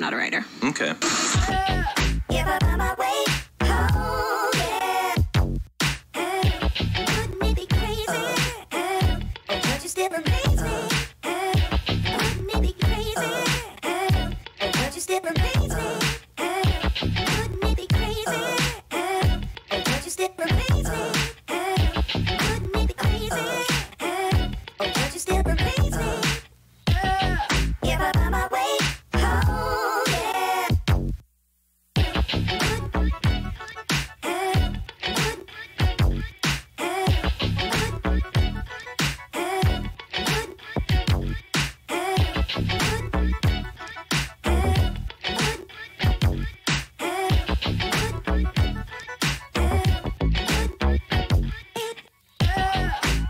not a writer. Okay. If I find my way home, yeah. Wouldn't it be crazy? Oh, don't you still amaze me? Wouldn't it be crazy? Oh, don't you still amaze me? Wouldn't it be crazy? Oh, don't you still amaze me? Wouldn't it be crazy? Oh, don't you still amaze me? If I find my way home, yeah.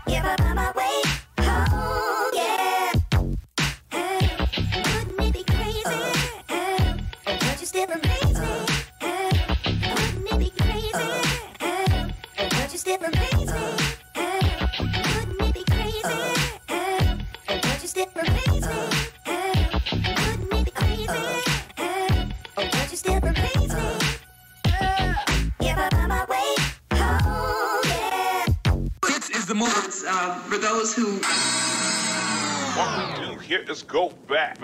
If I find my way home, yeah. Wouldn't it be crazy? Oh, don't you still amaze me? Wouldn't it be crazy? Oh, don't you still amaze me? Wouldn't it be crazy? Oh, don't you still amaze me? Wouldn't it be crazy? Oh, don't you still amaze me? If I find my way home, yeah. This is the move for those who. What we do here is go back.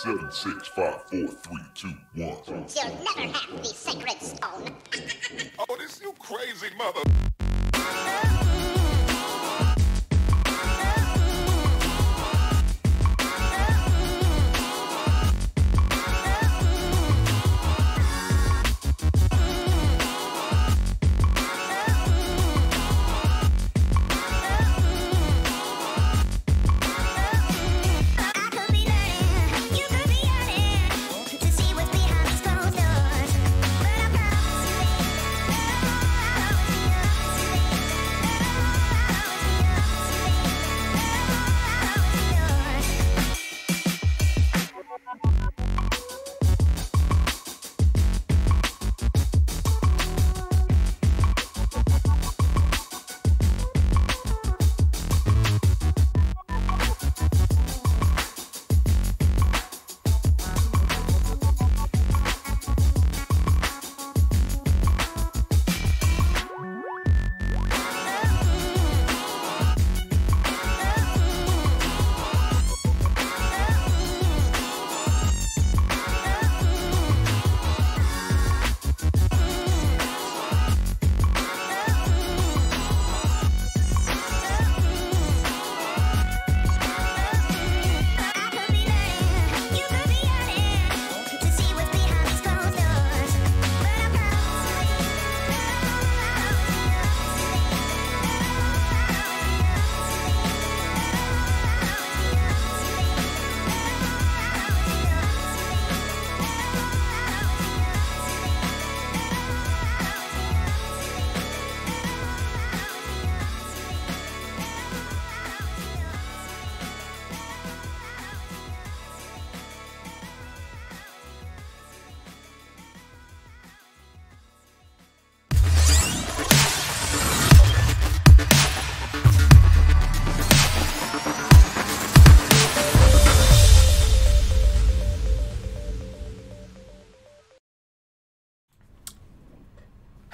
Seven, 6, 5, 4, 3, 2, 1. You'll never have the sacred stone. Oh, this you crazy mother. But I promise you,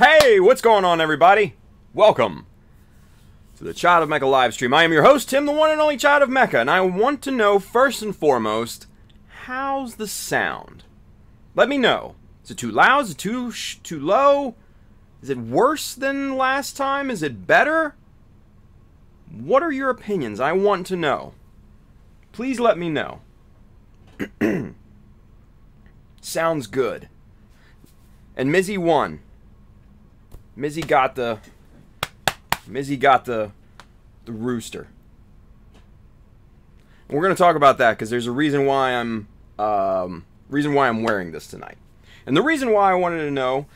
Hey, what's going on, everybody? Welcome to the Child of Mecha live stream. I am your host, Tim, the one and only Child of Mecha, and I want to know, first and foremost, how's the sound? Let me know. Is it too loud? Is it too low? Is it worse than last time? Is it better? What are your opinions? I want to know. Please let me know. Sounds good. And Mizzy won. Mizzy got the rooster. And we're gonna talk about that because there's a reason why I'm wearing this tonight. And the reason why I wanted to know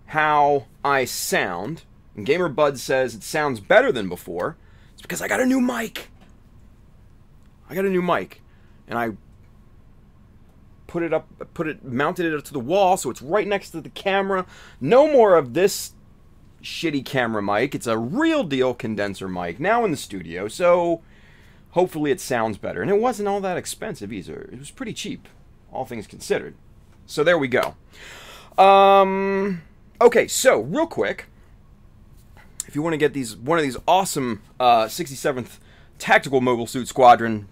how I sound, and GamerBud says it sounds better than before, it's because I got a new mic. And I mounted it up to the wall, so it's right next to the camera. No more of this shitty camera mic. It's a real deal condenser mic now in the studio, so hopefully it sounds better. And it wasn't all that expensive either. It was pretty cheap, all things considered. So there we go. Okay, so real quick, if you want to get one of these awesome 67th Tactical Mobile Suit Squadron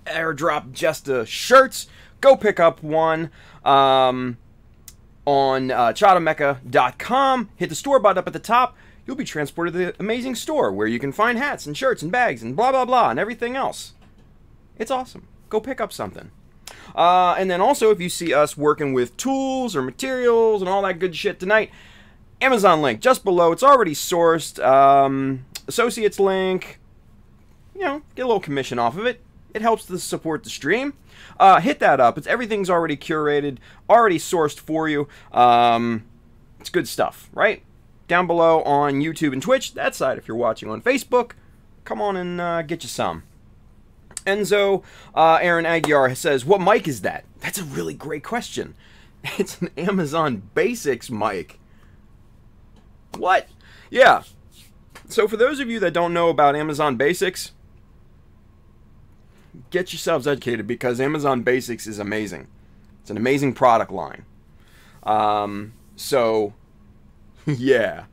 airdrop Jesta shirts, go pick up one on childofmecha.com. Hit the store button up at the top. You'll be transported to the amazing store where you can find hats and shirts and bags and blah, blah, blah, and everything else. It's awesome. Go pick up something. And then also, if you see us working with tools or materials and all that good shit tonight, Amazon link just below. It's already sourced. Associates link. You know, get a little commission off of it. It helps to support the stream. Hit that up. Everything's already curated, already sourced for you. It's good stuff, right? Down below on YouTube and Twitch. That side, if you're watching on Facebook, come on and get you some. Enzo Aaron Aguiar says, what mic is that? That's a really great question. It's an Amazon Basics mic. What? Yeah. So for those of you that don't know about Amazon Basics, get yourselves educated because Amazon Basics is amazing. It's an amazing product line. So, yeah.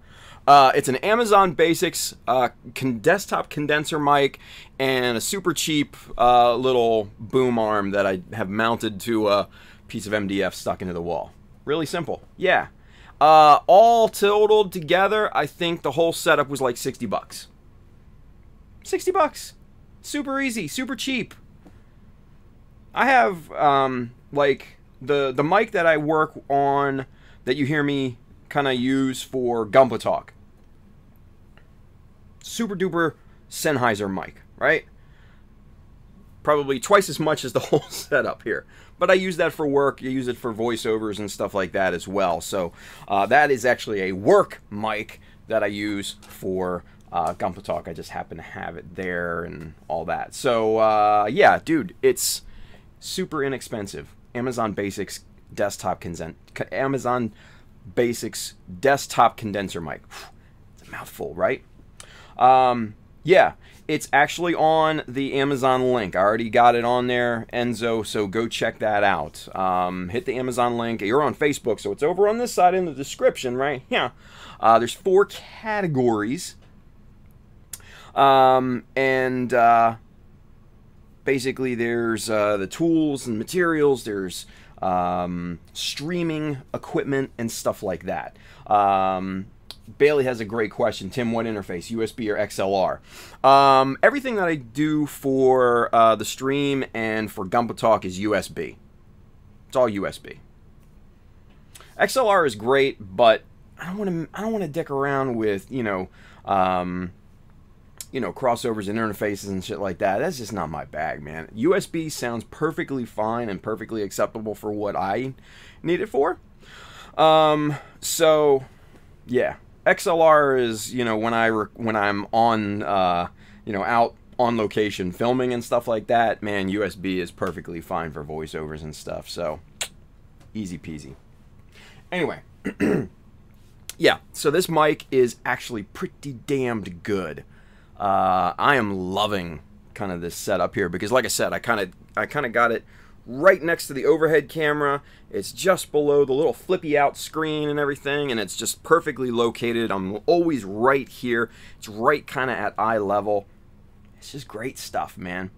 It's an Amazon Basics desktop condenser mic and a super cheap little boom arm that I have mounted to a piece of MDF stuck into the wall. Really simple. Yeah. All totaled together, I think the whole setup was like 60 bucks. 60 bucks. Super easy, super cheap. I have, like, the mic that I work on that you hear me kind of use for Gumpa Talk. Super duper Sennheiser mic, right? Probably twice as much as the whole setup here. But I use that for work. You use it for voiceovers and stuff like that as well. So that is actually a work mic that I use for Gumpa Talk. I just happen to have it there and all that. So yeah, dude, it's super inexpensive. Amazon Basics desktop condenser mic. It's a mouthful, right? Yeah, it's actually on the Amazon link. I already got it on there, Enzo, so go check that out. Hit the Amazon link. You're on Facebook, so it's over on this side in the description, right? Yeah. There's 4 categories. Basically, there's the tools and materials. There's streaming equipment and stuff like that. Bailey has a great question. Tim, what interface, USB or XLR? Everything that I do for the stream and for Gumpa Talk is USB. It's all USB. XLR is great, but I don't want to dick around with crossovers and interfaces and shit like that. That's just not my bag, man. USB sounds perfectly fine and perfectly acceptable for what I need it for. So yeah, XLR is, when I'm on, out on location filming and stuff like that, man, USB is perfectly fine for voiceovers and stuff. So easy peasy. Anyway, yeah, so this mic is actually pretty damned good. I am loving kind of this setup here because, like I said, I kind of got it right next to the overhead camera. It's just below the little flippy out screen and everything, and it's just perfectly located. I'm always right here. It's right kind of at eye level. It's just great stuff, man.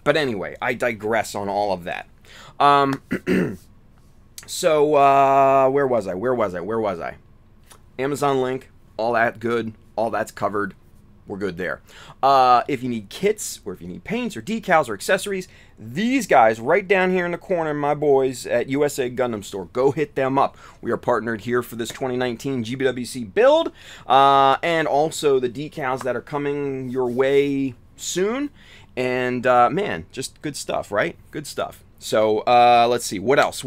But anyway, I digress on all of that. So, where was I? Amazon link, all that good, all that's covered. We're good there. If you need kits, or if you need paints, or decals, or accessories, these guys right down here in the corner, my boys at USA Gundam Store, go hit them up. We are partnered here for this 2019 GBWC build, and also the decals that are coming your way soon. And, man, just good stuff, right? Good stuff. So, let's see. What else?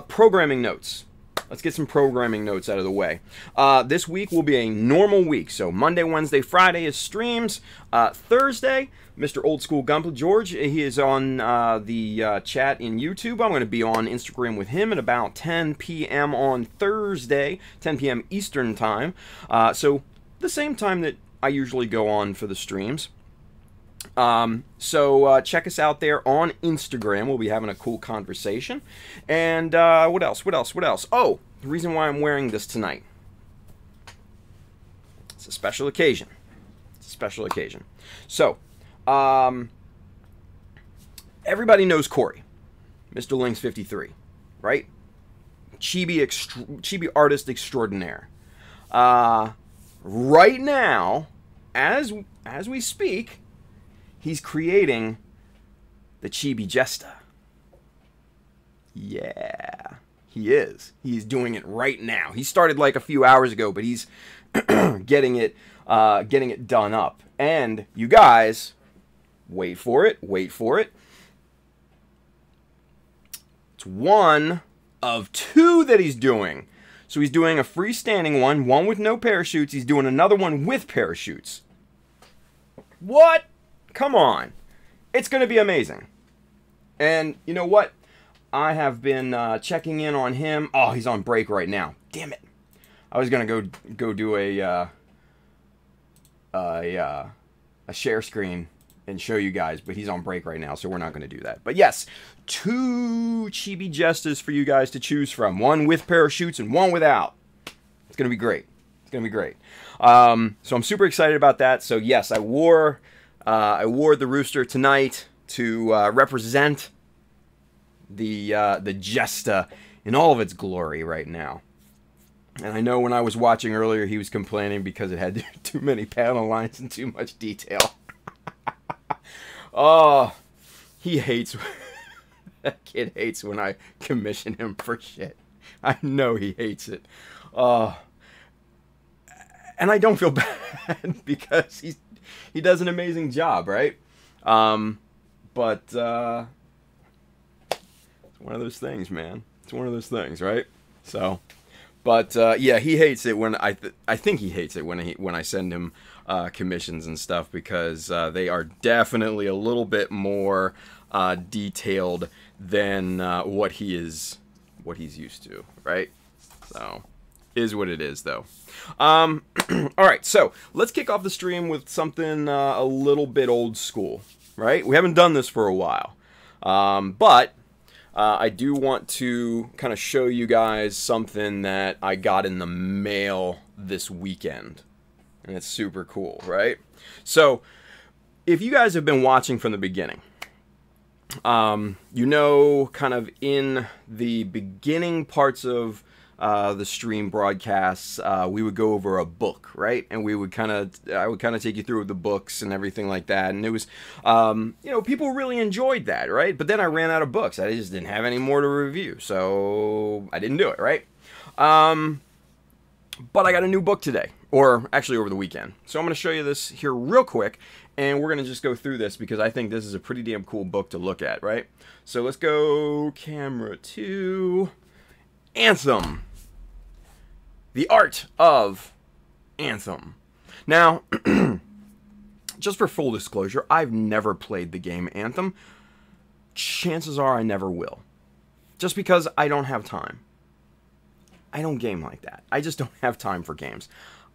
Programming notes. Let's get some programming notes out of the way. This week will be a normal week. So Monday, Wednesday, Friday is streams. Thursday, Mr. Old School Gunpla George, he is on the chat in YouTube. I'm going to be on Instagram with him at about 10 p.m. on Thursday, 10 p.m. Eastern Time. So the same time that I usually go on for the streams. So check us out there on Instagram. We'll be having a cool conversation. And what else? Oh, the reason why I'm wearing this tonight. It's a special occasion. So, everybody knows Corey, Mr. Lynx 53, right? Chibi artist extraordinaire. Right now, as we speak, he's creating the Chibi Gesta. Yeah, he is. He's doing it right now. He started like a few hours ago, but he's getting it done up. And you guys, wait for it. It's one of two that he's doing. So he's doing a freestanding one with no parachutes. He's doing another one with parachutes. What? Come on. It's going to be amazing. And you know what? I have been checking in on him. Oh, he's on break right now. Damn it. I was going to go do a share screen and show you guys, but he's on break right now, so we're not going to do that. But yes, two Chibi Gestas for you guys to choose from. One with parachutes and one without. It's going to be great. So I'm super excited about that. So yes, I wore the rooster tonight to represent the Gesta in all of its glory right now. And I know when I was watching earlier, he was complaining because it had too many panel lines and too much detail. Oh, he hates... That kid hates when I commission him for shit. I know he hates it. And I don't feel bad because he does an amazing job, right? But it's one of those things, man. It's one of those things, right? So... But yeah, he hates it when I think he hates it when I send him commissions and stuff, because they are definitely a little bit more detailed than what he's used to, right? So is what it is, though. All right, so let's kick off the stream with something a little bit old school, right? We haven't done this for a while, but. I do want to kind of show you guys something that I got in the mail this weekend. And it's super cool, right? So, if you guys have been watching from the beginning, you know, kind of in the beginning parts of the stream broadcasts, we would go over a book, right? And I would kind of take you through the books and everything like that. And it was, you know, people really enjoyed that, right? But then I ran out of books. I just didn't have any more to review, so I didn't do it, right? But I got a new book today, or actually over the weekend. So I'm going to show you this here real quick, and we're going to just go through this because I think this is a pretty damn cool book to look at, right? So let's go camera 2, Anthem. The Art of Anthem. Now, just for full disclosure, I've never played the game Anthem. Chances are I never will. Just because I don't have time. I don't game like that. I just don't have time for games.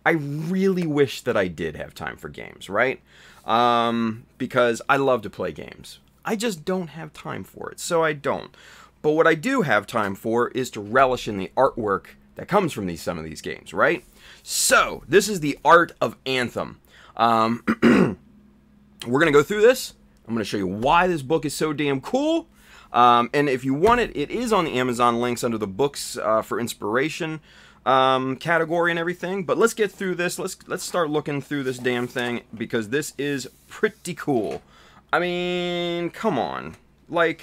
I really wish that I did have time for games, right? Because I love to play games. I just don't have time for it, so I don't. But what I do have time for is to relish in the artwork that comes from some of these games, right? So, this is the art of Anthem. We're going to go through this. I'm going to show you why this book is so damn cool. And if you want it, it is on the Amazon links under the books for inspiration category and everything. But let's get through this. Let's start looking through this damn thing, because this is pretty cool. I mean, come on. Like,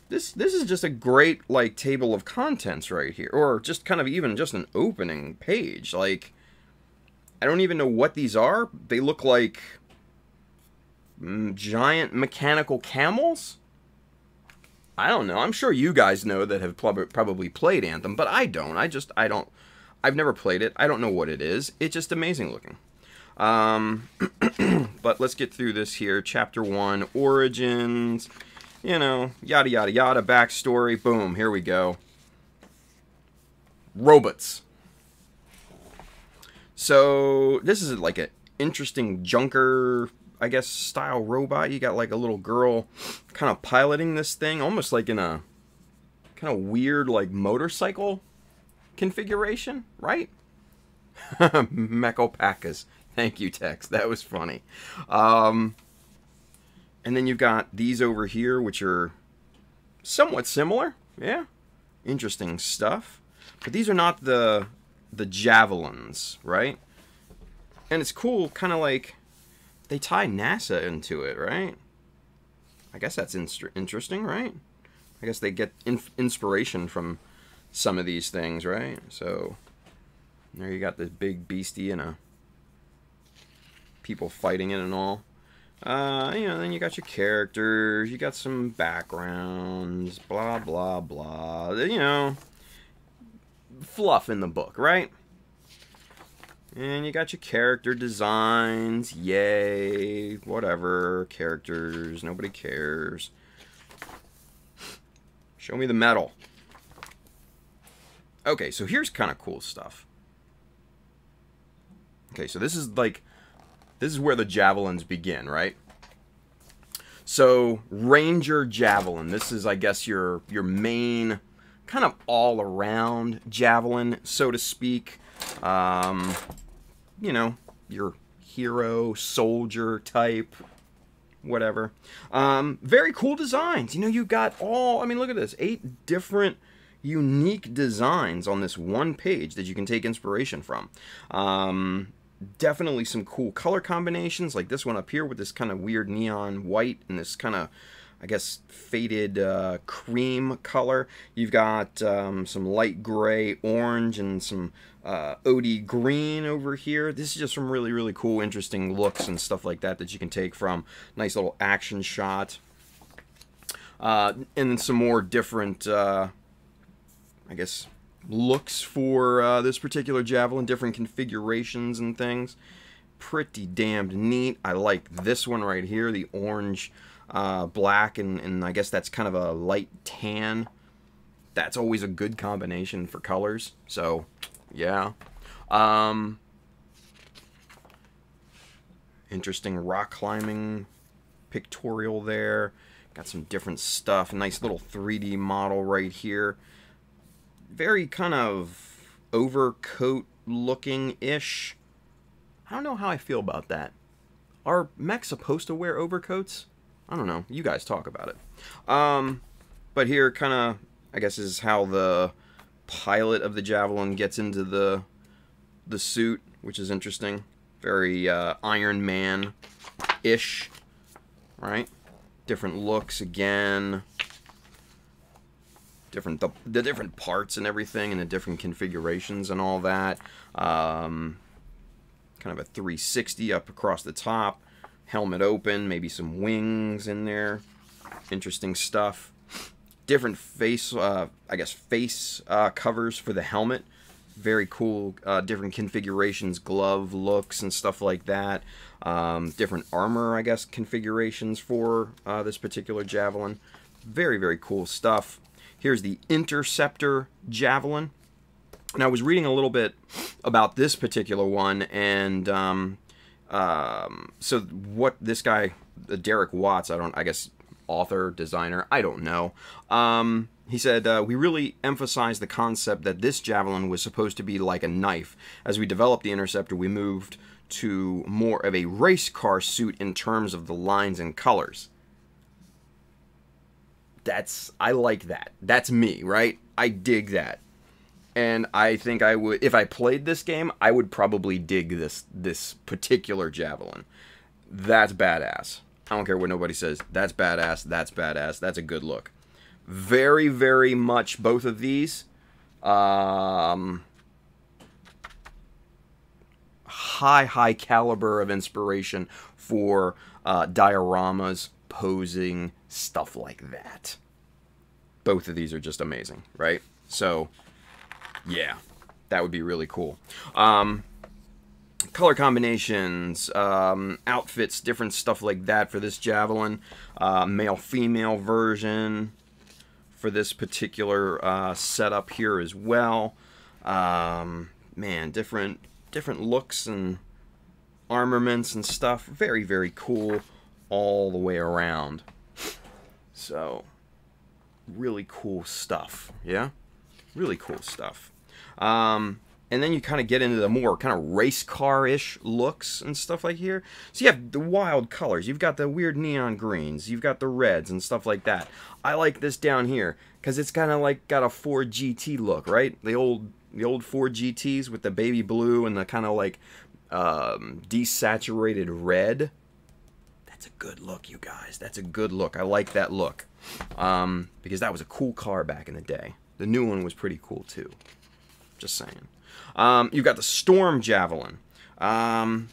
this is just a great, like, table of contents right here. Or just kind of even just an opening page. Like, I don't even know what these are. They look like giant mechanical camels? I don't know. I'm sure you guys know that have probably played Anthem, but I don't. I've never played it. I don't know what it is. It's just amazing looking. But let's get through this here. Chapter 1, Origins, you know, yada, yada, yada, backstory. Boom, here we go. Robots. So, this is like an interesting junker, I guess, style robot. You got like a little girl kind of piloting this thing, almost like in a kind of weird, like, motorcycle configuration, right? Mecha. Thank you, Tex. That was funny. And then you've got these over here, which are somewhat similar. Yeah. Interesting stuff. But these are not the javelins, right? And it's cool, kind of like they tie NASA into it, right? I guess that's interesting, right? I guess they get inspiration from some of these things, right? So there you got this big beastie and people fighting it and all. You know, then you got your characters, you got some backgrounds, blah, blah, blah. You know, fluff in the book, right? And you got your character designs, yay, whatever, characters, nobody cares. Show me the metal. Okay, so here's kind of cool stuff. Okay, so this is where the javelins begin, right? So, Ranger Javelin, this is, I guess, your main, kind of all-around javelin, so to speak. You know, your hero, soldier type, whatever. Very cool designs. You know, you got I mean, look at this. 8 different unique designs on this one page that you can take inspiration from. Definitely some cool color combinations, like this one up here with this kind of weird neon white and this kind of, I guess, faded cream color. You've got some light gray, orange, and some OD green over here. This is just some really, really cool, interesting looks and stuff like that you can take from. Nice little action shot. And some more different, I guess, looks for this particular javelin, different configurations and things. Pretty damned neat. I like this one right here, the orange, black, and I guess that's kind of a light tan. That's always a good combination for colors, so yeah. Interesting rock climbing pictorial there. Got some different stuff. A nice little 3D model right here. Very kind of overcoat looking-ish. I don't know how I feel about that. Are mechs supposed to wear overcoats? I don't know. You guys talk about it. But here kind of, I guess, is how the pilot of the Javelin gets into the suit, which is interesting. Very Iron Man-ish, right? Different looks again. The different parts and everything, and the different configurations and all that. Kind of a 360 up across the top. Helmet open, maybe some wings in there. Interesting stuff. Different face, I guess, face covers for the helmet. Very cool, different configurations, glove looks and stuff like that. Different armor, I guess, configurations for this particular Javelin. Very, very cool stuff. Here's the Interceptor Javelin. And I was reading a little bit about this particular one, and So what this guy, Derek Watts, I guess author, designer, I don't know. He said, we really emphasized the concept that this javelin was supposed to be like a knife. As we developed the Interceptor, we moved to more of a race car suit in terms of the lines and colors. I like that. That's me, right? I dig that. And I think I would, if I played this game, I would probably dig this particular javelin. That's badass. I don't care what nobody says. That's badass. That's badass. That's a good look. Very, very much both of these. High caliber of inspiration for dioramas, posing, stuff like that. Both of these are just amazing, right? So, yeah, that would be really cool. Color combinations, outfits, different stuff like that for this javelin. Male-female version for this particular setup here as well. Man, different looks and armaments and stuff. Very, very cool all the way around. So, really cool stuff, yeah? Really cool stuff. And then you kind of get into the more kind of race car-ish looks and stuff like here. So you have the wild colors. You've got the weird neon greens. You've got the reds and stuff like that. I like this down here because it's kind of like got a Ford GT look, right? The old Ford GTs with the baby blue and the kind of like desaturated red. That's a good look, you guys. That's a good look. I like that look because that was a cool car back in the day. The new one was pretty cool too. Just saying. You've got the Storm Javelin. Don't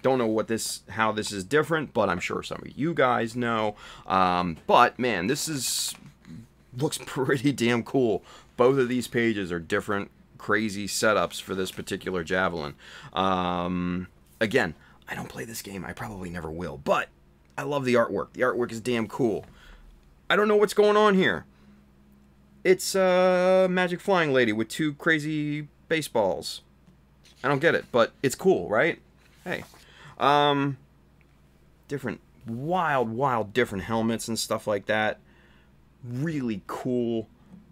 know how this is different, but I'm sure some of you guys know. But man, looks pretty damn cool. Both of these pages are different, crazy setups for this particular javelin. Again, I don't play this game. I probably never will, but I love the artwork. The artwork is damn cool. I don't know what's going on here. It's a magic flying lady with two crazy baseballs. I don't get it, but it's cool, right? Hey. Different, wild different helmets and stuff like that. Really cool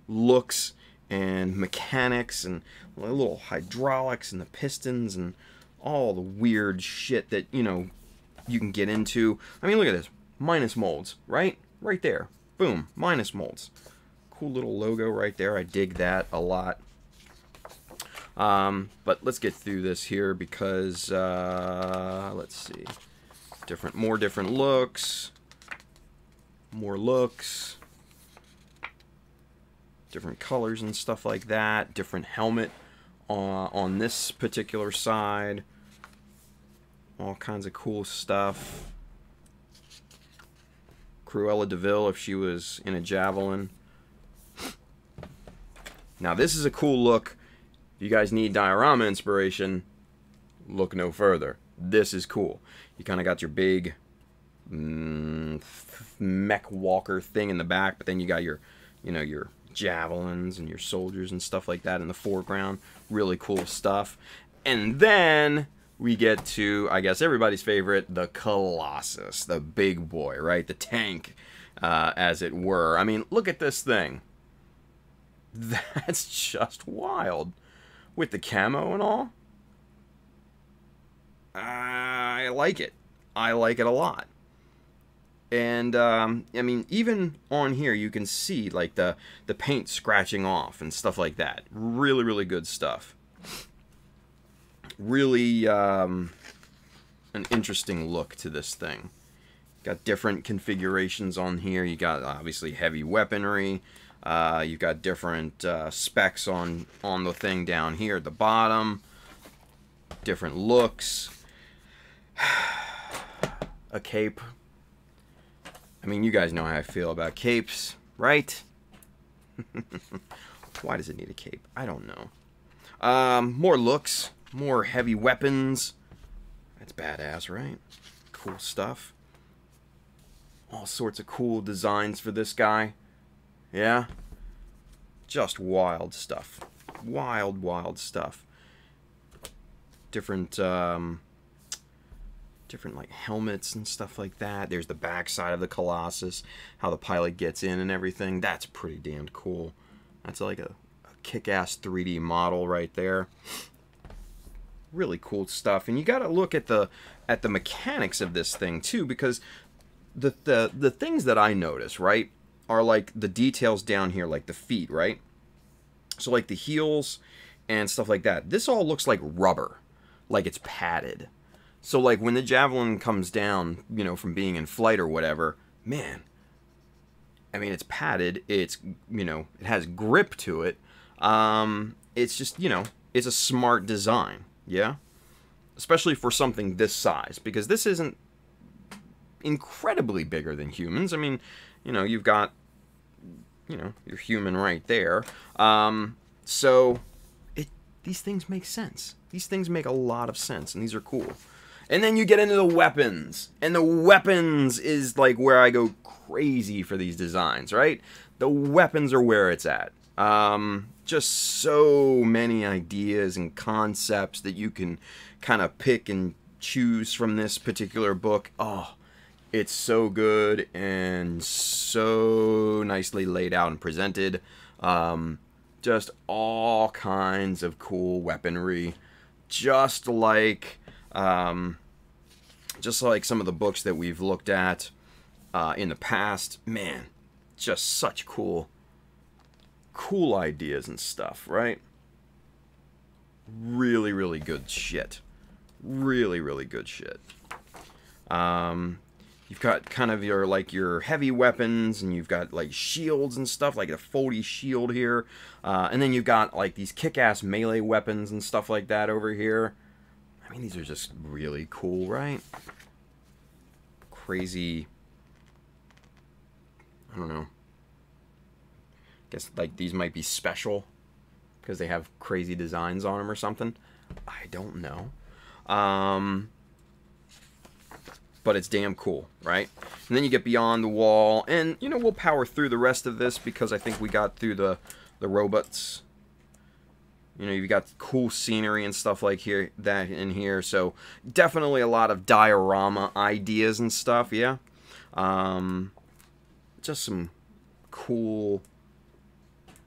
looks and mechanics and little hydraulics and the pistons and all the weird shit that, you know, you can get into. I mean, look at this. Minus molds, right? Right there. Boom. Minus molds. Cool little logo right there. I dig that a lot. But let's get through this here because, let's see. More different looks. More looks. Different colors and stuff like that. Different helmet on this particular side. All kinds of cool stuff. Cruella de Vil if she was in a javelin. Now this is a cool look. If you guys need diorama inspiration, look no further. This is cool. You kind of got your big mech walker thing in the back, but then you got your, you know, your javelins and your soldiers and stuff like that in the foreground. Really cool stuff. And then we get to, I guess, everybody's favorite, the Colossus, the big boy, right? The tank, as it were. I mean, look at this thing. That's just wild. With the camo and all. I like it. I like it a lot. And, I mean, even on here, you can see, like, the paint scratching off and stuff like that. Really, really good stuff. Really, an interesting look to this thing. Got different configurations on here. You got, obviously, heavy weaponry. You've got different specs on the thing down here at the bottom. Different looks. A cape. I mean, you guys know how I feel about capes, right? Why does it need a cape? I don't know. More looks. More heavy weapons. That's badass, right? Cool stuff. All sorts of cool designs for this guy. Yeah? Just wild stuff. Wild stuff. Different different like helmets and stuff like that. There's the backside of the Colossus, how the pilot gets in and everything. That's pretty damned cool. That's like a kick-ass 3D model right there. Really cool stuff. And you got to look at the mechanics of this thing too, because the things that I notice, right, are like the details down here, like the feet, right? So like the heels and stuff like that. This all looks like rubber, like it's padded. So like when the Javelin comes down, you know, from being in flight or whatever, man, I mean, it's padded. It's, you know, it has grip to it. It's just, you know, it's a smart design. Yeah. Especially for something this size, because this isn't incredibly bigger than humans. I mean, you know, you've got, you know, your human right there. So these things make sense. These things make a lot of sense, and these are cool. And then you get into the weapons, and the weapons is like where I go crazy for these designs, right? The weapons are where it's at. Just so many ideas and concepts that you can kind of pick and choose from this particular book. Oh, it's so good and so nicely laid out and presented. Just all kinds of cool weaponry, just like some of the books that we've looked at in the past. Man, just such cool ideas and stuff, right? Really, really good shit. Really, really good shit. You've got kind of your heavy weapons, and you've got like shields and stuff, like a foldy shield here. And then you've got like these kick-ass melee weapons and stuff like that over here. I mean, these are just really cool, right? Crazy. I don't know. Guess like these might be special because they have crazy designs on them or something. I don't know. But it's damn cool, right? And then you get beyond the wall, and you know, we'll power through the rest of this because I think we got through the robots. You know, you've got cool scenery and stuff like that in here, so definitely a lot of diorama ideas and stuff, yeah. Just some cool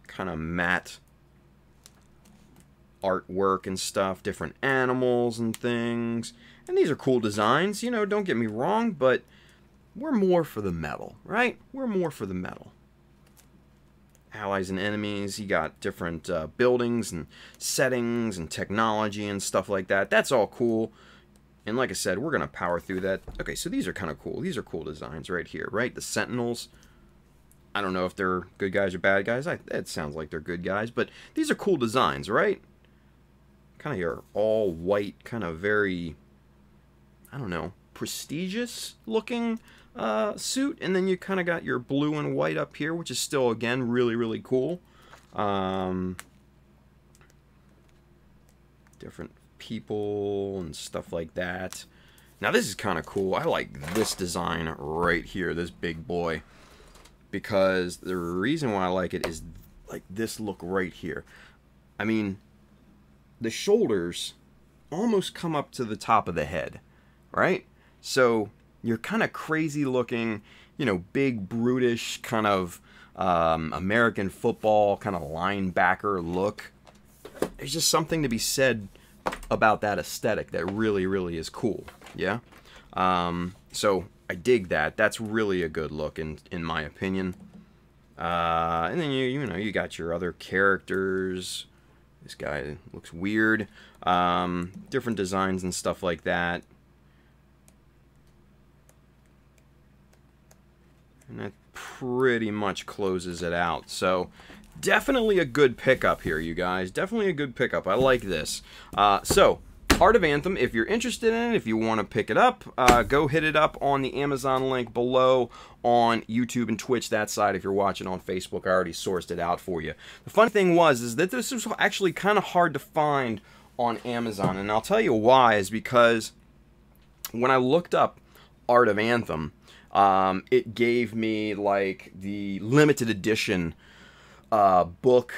kind of matte artwork and stuff, different animals and things. And these are cool designs, you know, don't get me wrong, but we're more for the metal, right? We're more for the metal. Allies and enemies, you got different buildings and settings and technology and stuff like that. That's all cool. And like I said, we're going to power through that. Okay, so these are kind of cool. These are cool designs right here, right? The Sentinels. I don't know if they're good guys or bad guys. It sounds like they're good guys, but these are cool designs, right? Kind of your all white, kind of very, I don't know, prestigious looking suit. And then you kind of got your blue and white up here, which is still, again, really, really cool. Different people and stuff like that. Now this is kind of cool. I like this design right here, this big boy. Because the reason why I like it is like this look right here. I mean, the shoulders almost come up to the top of the head, right? So you're kind of crazy looking, you know, big, brutish kind of American football kind of linebacker look. There's just something to be said about that aesthetic that really, really is cool, yeah? So I dig that. That's really a good look in my opinion. And then you know, you got your other characters. This guy looks weird. Different designs and stuff like that. And that pretty much closes it out. So definitely a good pickup here, you guys. Definitely a good pickup. I like this. So Art of Anthem, if you're interested in it, if you want to pick it up, go hit it up on the Amazon link below on YouTube and Twitch, that side. If you're watching on Facebook, I already sourced it out for you. The fun thing is that this was actually kind of hard to find on Amazon, and I'll tell you why, is because when I looked up Art of Anthem, it gave me like the limited edition book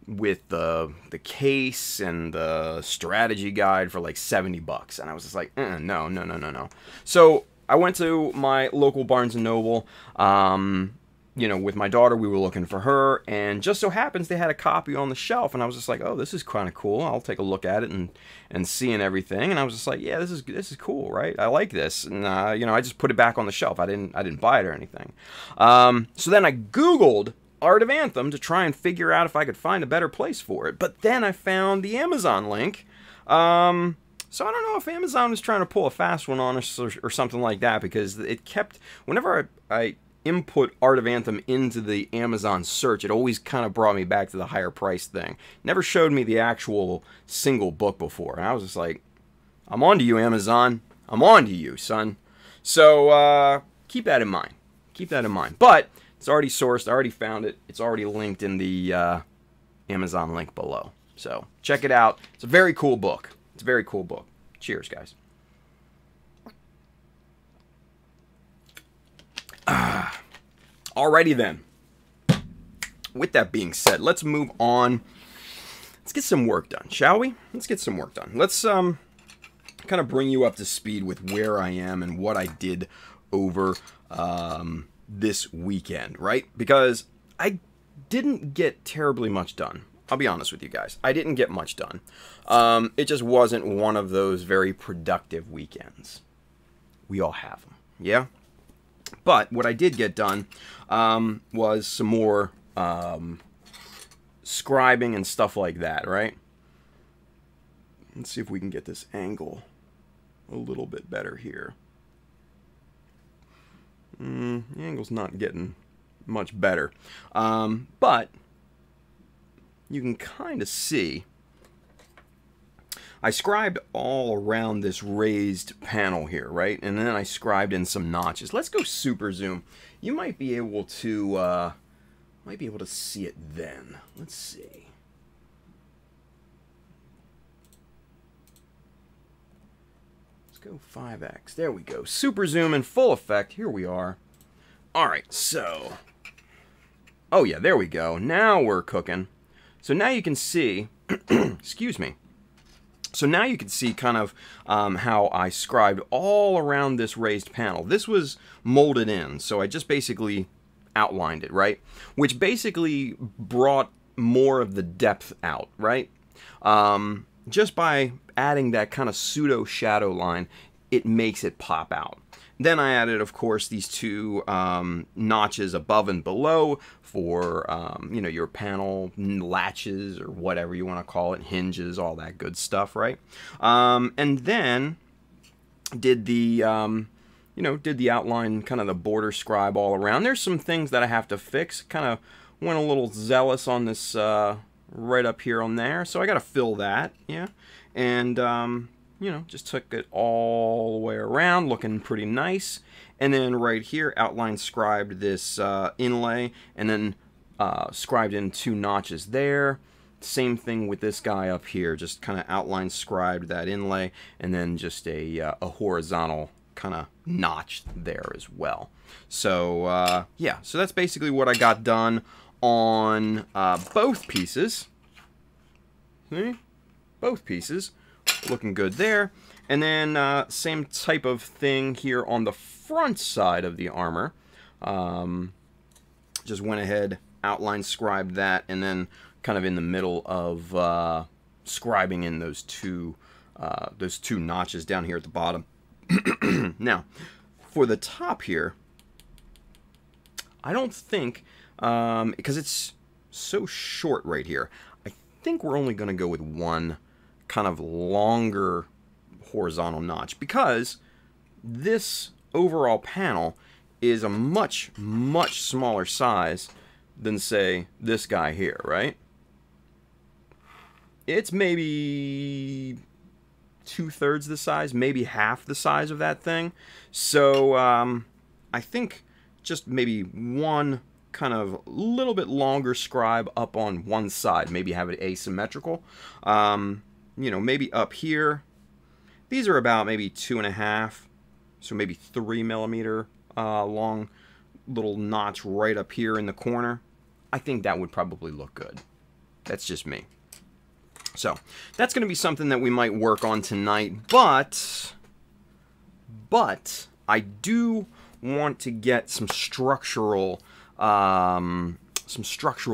with the case and the strategy guide for like $70, and I was just like, no. So I went to my local Barnes & Noble, you know, with my daughter. We were looking for her, and just so happens they had a copy on the shelf, and I was just like, oh, this is kind of cool. I'll take a look at it and see and everything. And I was just like, yeah, this is cool, right? I like this, and you know, I just put it back on the shelf. I didn't buy it or anything. So then I Googled Art of Anthem to try and figure out if I could find a better place for it, but then I found the Amazon link. So I don't know if Amazon was trying to pull a fast one on us or something like that, because it kept, whenever I input Art of Anthem into the Amazon search, it always kind of brought me back to the higher price thing. Never showed me the actual single book before. And I was just like, I'm on to you, Amazon. I'm on to you, son. So keep that in mind. Keep that in mind. But it's already sourced. I already found it. It's already linked in the Amazon link below. So check it out. It's a very cool book. It's a very cool book. Cheers, guys. Alrighty then. With that being said, let's move on. Let's get some work done, shall we? Let's get some work done. Let's kind of bring you up to speed with where I am and what I did over this weekend, right? Because I didn't get terribly much done. I'll be honest with you guys. I didn't get much done. It just wasn't one of those very productive weekends. We all have them, yeah? But what I did get done was some more scribing and stuff like that, right? Let's see if we can get this angle a little bit better here. The angle's not getting much better. But you can kind of see I scribed all around this raised panel here, right? And then I scribed in some notches. Let's go super zoom. You might be able to see it then. Let's see. Let's go 5x. There we go. Super zoom in full effect. Here we are. All right, so. Oh yeah, there we go. Now we're cooking. So now you can see, excuse me. So now you can see kind of how I scribed all around this raised panel. This was molded in, so I just basically outlined it, right? Which basically brought more of the depth out, right? Just by adding that kind of pseudo shadow line, it makes it pop out. Then I added, of course, these two notches above and below for, you know, your panel latches or whatever you want to call it, hinges, all that good stuff, right? And then did the, you know, did the outline, kind of the border scribe all around. There's some things that I have to fix. Kind of went a little zealous on this right up here on there, so I got to fill that, yeah. And you know, just took it all the way around, looking pretty nice. And then right here, outline scribed this inlay, and then scribed in two notches there. Same thing with this guy up here, just kind of outline scribed that inlay, and then just a horizontal kind of notch there as well. So yeah, so that's basically what I got done on both pieces. See? Both pieces. Looking good there. And then same type of thing here on the front side of the armor. Just went ahead, outline scribed that, and then kind of in the middle of scribing in those two notches down here at the bottom. Now, for the top here, I don't think, because it's so short right here, I think we're only going to go with one kind of longer horizontal notch, because this overall panel is a much smaller size than, say, this guy here, right? It's maybe 2/3 the size, maybe half the size of that thing. So I think just maybe one kind of little bit longer scribe up on one side, maybe have it asymmetrical. You know, maybe up here, these are about maybe 2.5, so maybe 3 millimeter long little notch right up here in the corner. I think that would probably look good. That's just me. So, that's going to be something that we might work on tonight, but I do want to get some structural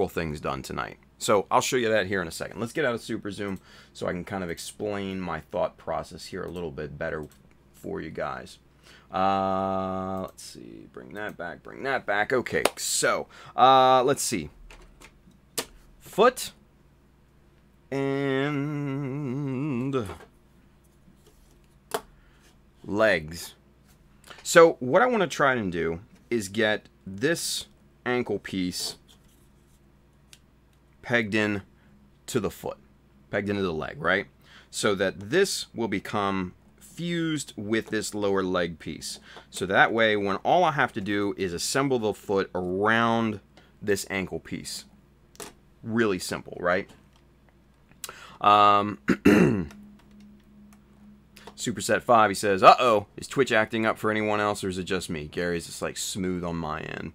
things done tonight. So, I'll show you that here in a second. Let's get out of Super Zoom so I can kind of explain my thought process here a little bit better for you guys. Let's see, bring that back. Okay, so, let's see. Foot and legs. So what I want to try and do is get this ankle piece pegged in to the foot, pegged into the leg, right? So that this will become fused with this lower leg piece. So that way, when all I have to do is assemble the foot around this ankle piece. Really simple, right? Superset 5, he says, uh-oh, is Twitch acting up for anyone else, or is it just me? Gary's just like smooth on my end.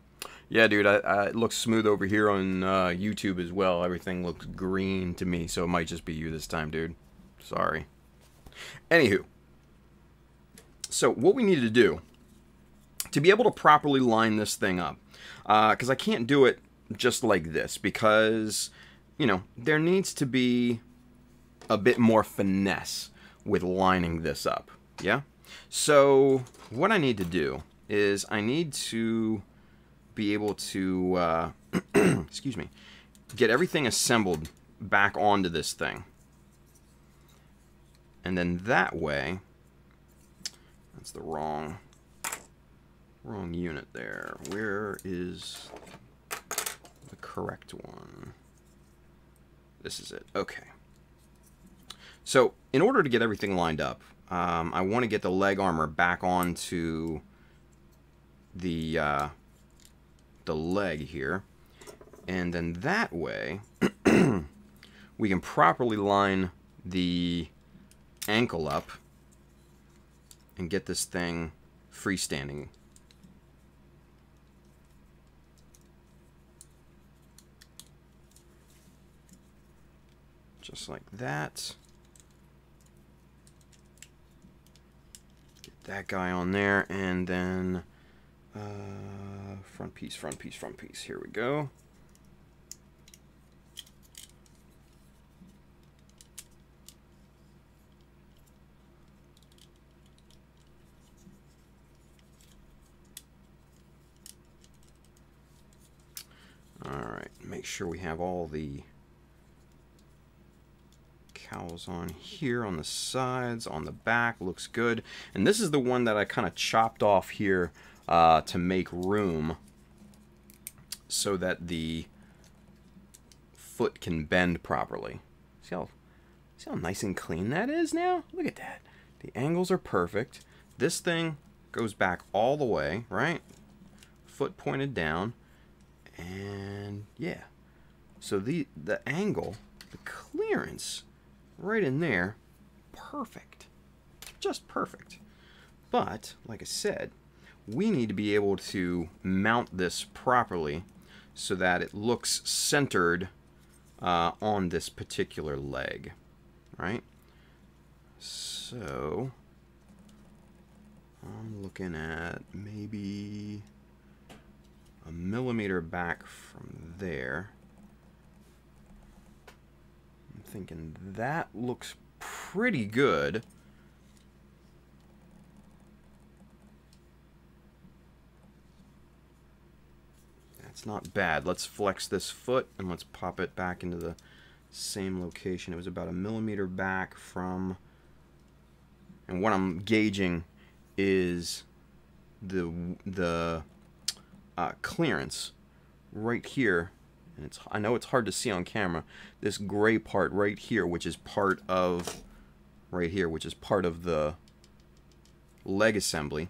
Yeah, dude, it looks smooth over here on YouTube as well. Everything looks green to me, so it might just be you this time, dude. Sorry. Anywho, so what we need to do to be able to properly line this thing up, because I can't do it just like this, because, you know, there needs to be a bit more finesse with lining this up, yeah? So, what I need to do is I need to be able to, excuse me, get everything assembled back onto this thing. And then that way, that's the wrong unit there. Where is the correct one? This is it. Okay. So, in order to get everything lined up, I want to get the leg armor back onto the leg here. And then that way, we can properly line the ankle up and get this thing freestanding. Just like that. Get that guy on there, and then front piece. Here we go. Alright, make sure we have all the cowls on here, on the sides, on the back, looks good. And this is the one that I kind of chopped off here to make room so that the foot can bend properly. See how nice and clean that is now? Look at that. The angles are perfect. This thing goes back all the way, right? Foot pointed down. And yeah. So the angle, the clearance right in there, perfect. Just perfect. But, like I said, we need to be able to mount this properly so that it looks centered on this particular leg, right? So, I'm looking at maybe a millimeter back from there. I'm thinking that looks pretty good. That's not bad. Let's flex this foot and let's pop it back into the same location. It was about a millimeter back from, and what I'm gauging is the clearance right here, and I know it's hard to see on camera, this gray part right here, which is part of the leg assembly,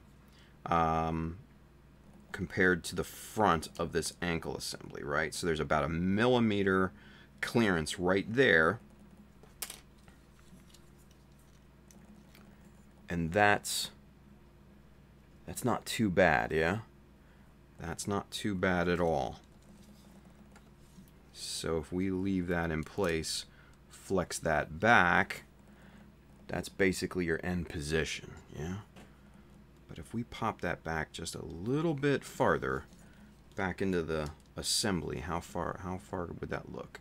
compared to the front of this ankle assembly, right? So there's about a millimeter clearance right there, and that's not too bad, yeah? That's not too bad at all. So if we leave that in place, flex that back, that's basically your end position, yeah? But if we pop that back just a little bit farther, back into the assembly, how far would that look?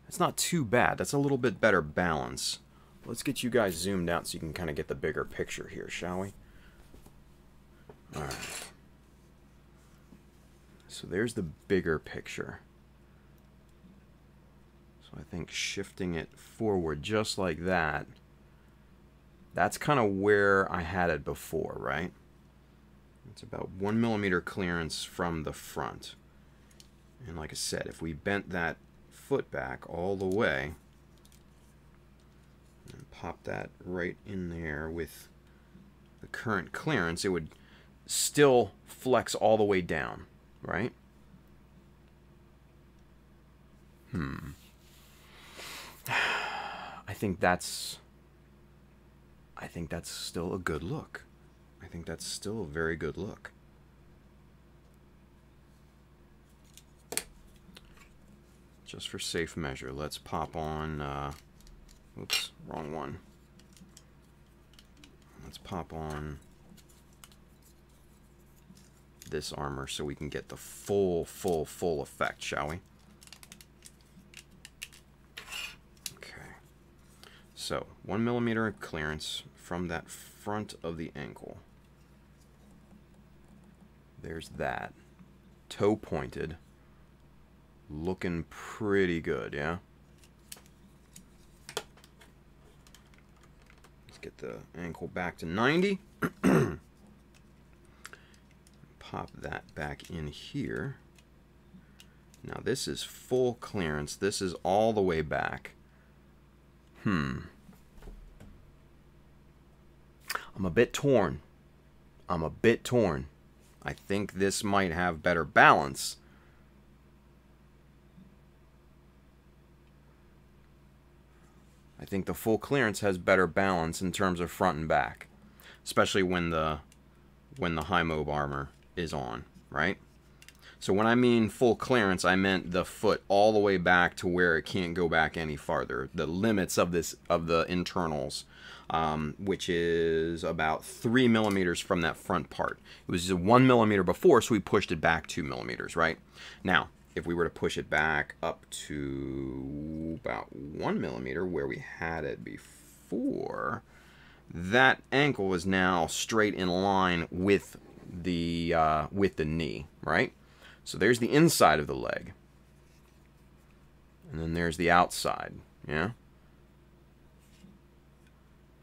It's not too bad. That's a little bit better balance. Let's get you guys zoomed out so you can kind of get the bigger picture here, shall we? Alright. So there's the bigger picture. So I think shifting it forward just like that, that's kind of where I had it before, right? It's about 1 millimeter clearance from the front. And like I said, if we bent that foot back all the way and pop that right in there with the current clearance, it would still flex all the way down, right? I think that's still a good look. I think that's still a very good look. Just for safe measure, let's pop on, oops, wrong one. Let's pop on this armor so we can get the full effect, shall we? Okay. So, 1 millimeter clearance from that front of the ankle. There's that. Toe pointed. Looking pretty good, yeah? Let's get the ankle back to 90. Pop that back in here. Now this is full clearance. This is all the way back. I'm a bit torn. I think this might have better balance. I think the full clearance has better balance in terms of front and back, especially when the high mob armor is on, right? So when I mean full clearance, I meant the foot all the way back to where it can't go back any farther. The limits of the internals, which is about 3 millimeters from that front part. It was 1 millimeter before, so we pushed it back 2 millimeters, right? Now, if we were to push it back up to about 1 millimeter where we had it before, that ankle is now straight in line with the knee, right? So there's the inside of the leg, and then there's the outside, yeah?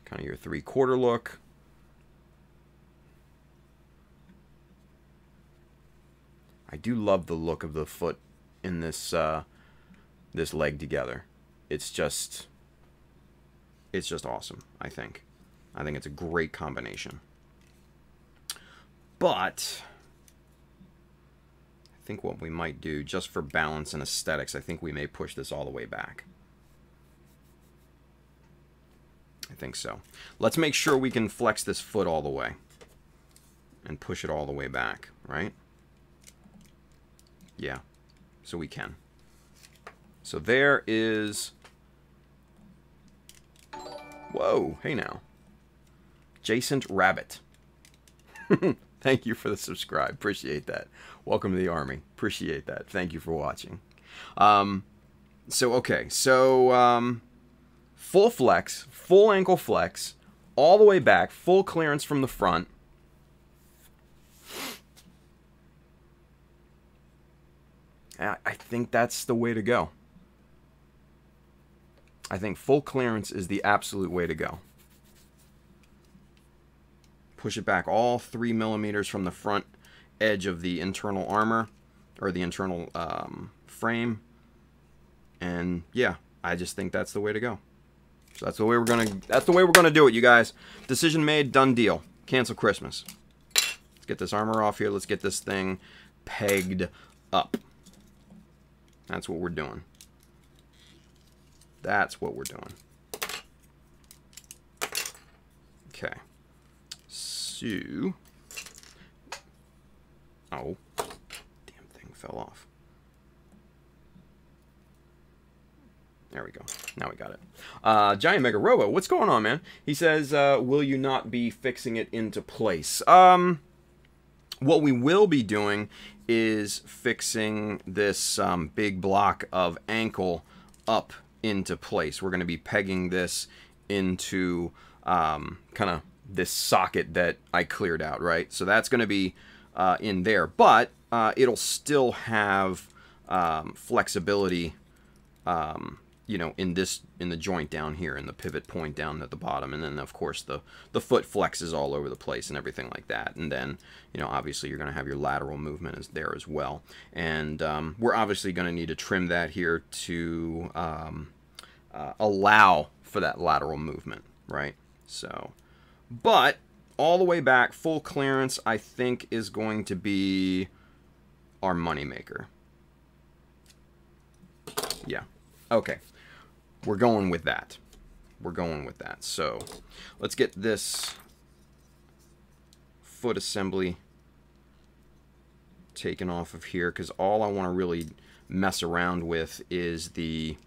Kind of your 3/4 look. I do love the look of the foot in this this leg together. It's just awesome, I think. I think it's a great combination. But I think what we might do, just for balance and aesthetics, I think we may push this all the way back. I think so. Let's make sure we can flex this foot all the way and push it all the way back, right? Yeah, so we can. So there is... Whoa, hey now. Jacent Rabbit. Thank you for the subscribe. Appreciate that. Welcome to the army. Appreciate that. Thank you for watching. Okay. Full flex, full ankle flex, all the way back, full clearance from the front. I think that's the way to go. I think full clearance is the absolute way to go. Push it back all 3 millimeters from the front edge of the internal armor, or the internal frame. And yeah, I just think that's the way to go. So that's the way we're gonna do it, you guys. Decision made, done deal. Cancel Christmas. Let's get this armor off here. Let's get this thing pegged up. That's what we're doing. That's what we're doing. Okay. So, oh, damn thing fell off. There we go. Now we got it. Giant Mega Robo, what's going on, man? He says, will you not be fixing it into place? What we will be doing is fixing this big block of ankle up into place. We're going to be pegging this into kind of this socket that I cleared out, right? So that's going to be in there, but it'll still have flexibility, you know, in the joint down here, in the pivot point down at the bottom, and then of course the foot flexes all over the place and everything like that. And then, you know, obviously you're going to have your lateral movement is there as well. And we're obviously going to need to trim that here to allow for that lateral movement, right? So, but all the way back, full clearance, I think is going to be our moneymaker. Yeah. Okay. We're going with that. We're going with that. So let's get this foot assembly taken off of here, because all I want to really mess around with is the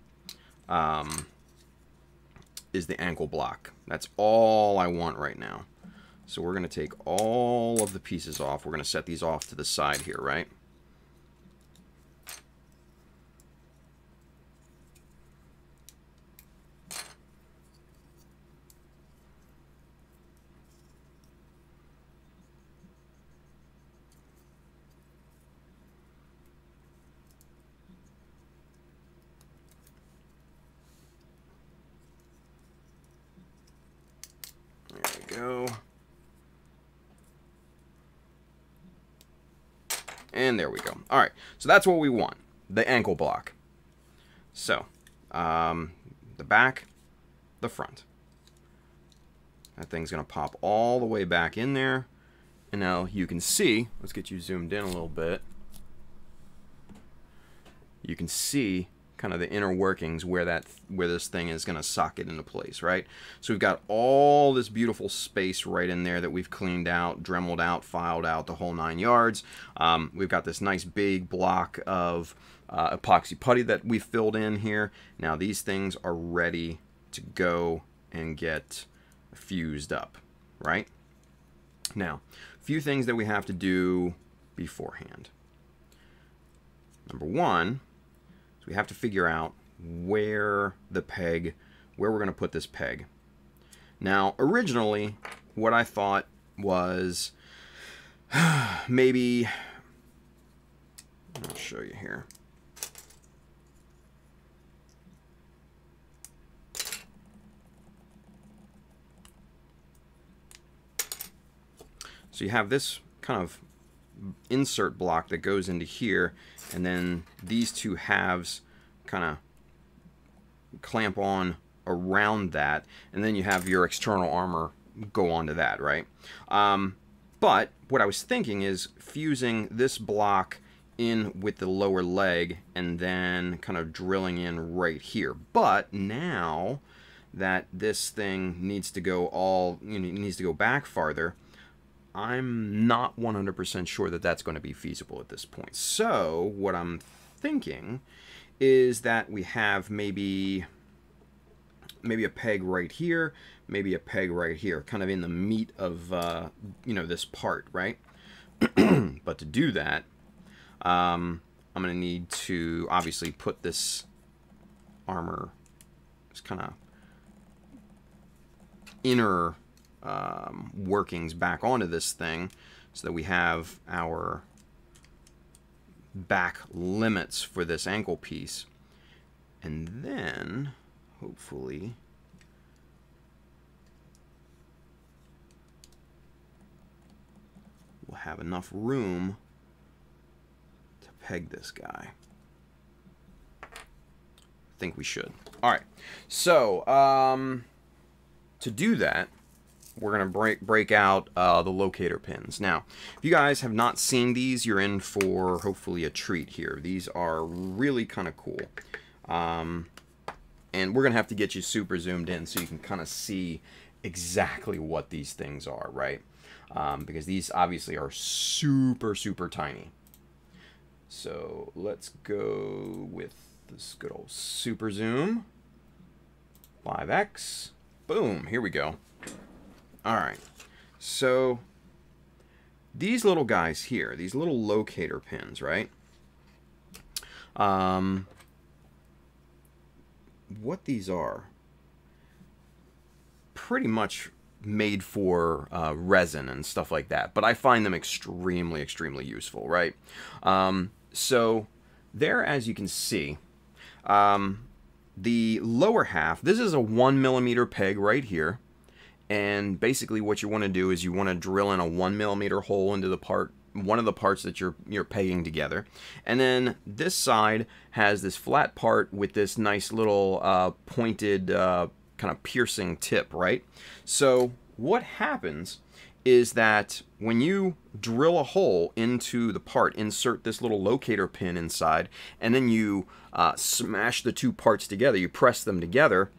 ankle block. That's all I want right now. So we're going to take all of the pieces off. We're going to set these off to the side here, right? Go. And there we go. All right, so that's what we want, the ankle block. So, the back, the front. That thing's going to pop all the way back in there. And now you can see, let's get you zoomed in a little bit. You can see kind of the inner workings where this thing is going to socket into place, right? So we've got all this beautiful space right in there that we've cleaned out, dremeled out, filed out, the whole 9 yards. We've got this nice big block of epoxy putty that we filled in here. Now these things are ready to go and get fused up, right? Now, a few things that we have to do beforehand. Number one, we have to figure out where we're going to put this peg. Now, originally, what I thought was maybe, I'll show you here. So you have this kind of insert block that goes into here, and then these two halves kind of clamp on around that, and then you have your external armor go onto that, right? But what I was thinking is fusing this block in with the lower leg and then kind of drilling in right here. But now that this thing needs to go needs to go back farther, I'm not 100% sure that that's going to be feasible at this point. So what I'm thinking is that we have maybe a peg right here, maybe a peg right here, kind of in the meat of this part, right? But to do that, I'm going to need to obviously put this armor, this kind of inner workings back onto this thing so that we have our back limits for this ankle piece. And then hopefully we'll have enough room to peg this guy. I think we should. All right, so to do that, we're going to break out the locator pins. Now, if you guys have not seen these, you're in for hopefully a treat here. These are really kind of cool. And we're going to have to get you super zoomed in so you can kind of see exactly what these things are, right? Because these obviously are super, super tiny. So So let's go with this good old super zoom. 5x. Boom. Here we go. All right. So these little guys here, these little locator pins, right? What these are, pretty much made for resin and stuff like that, but I find them extremely, extremely useful, right? So there, as you can see, the lower half, this is a 1mm peg right here, and basically what you want to do is you want to drill in a 1mm hole into the part, one of the parts that you're pegging together, and then this side has this flat part with this nice little pointed kind of piercing tip, right? So what happens is that when you drill a hole into the part, insert this little locator pin inside, and then you smash the two parts together, you press them together,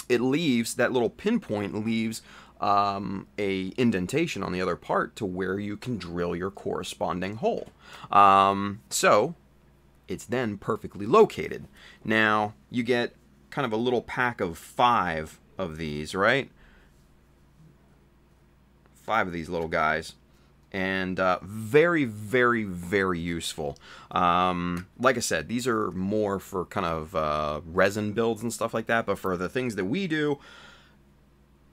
it leaves, that little pinpoint leaves a indentation on the other part to where you can drill your corresponding hole. So it's then perfectly located. Now you get kind of a little pack of 5 of these, right? 5 of these little guys, and very, very, very useful. Like I said, these are more for kind of resin builds and stuff like that, but for the things that we do,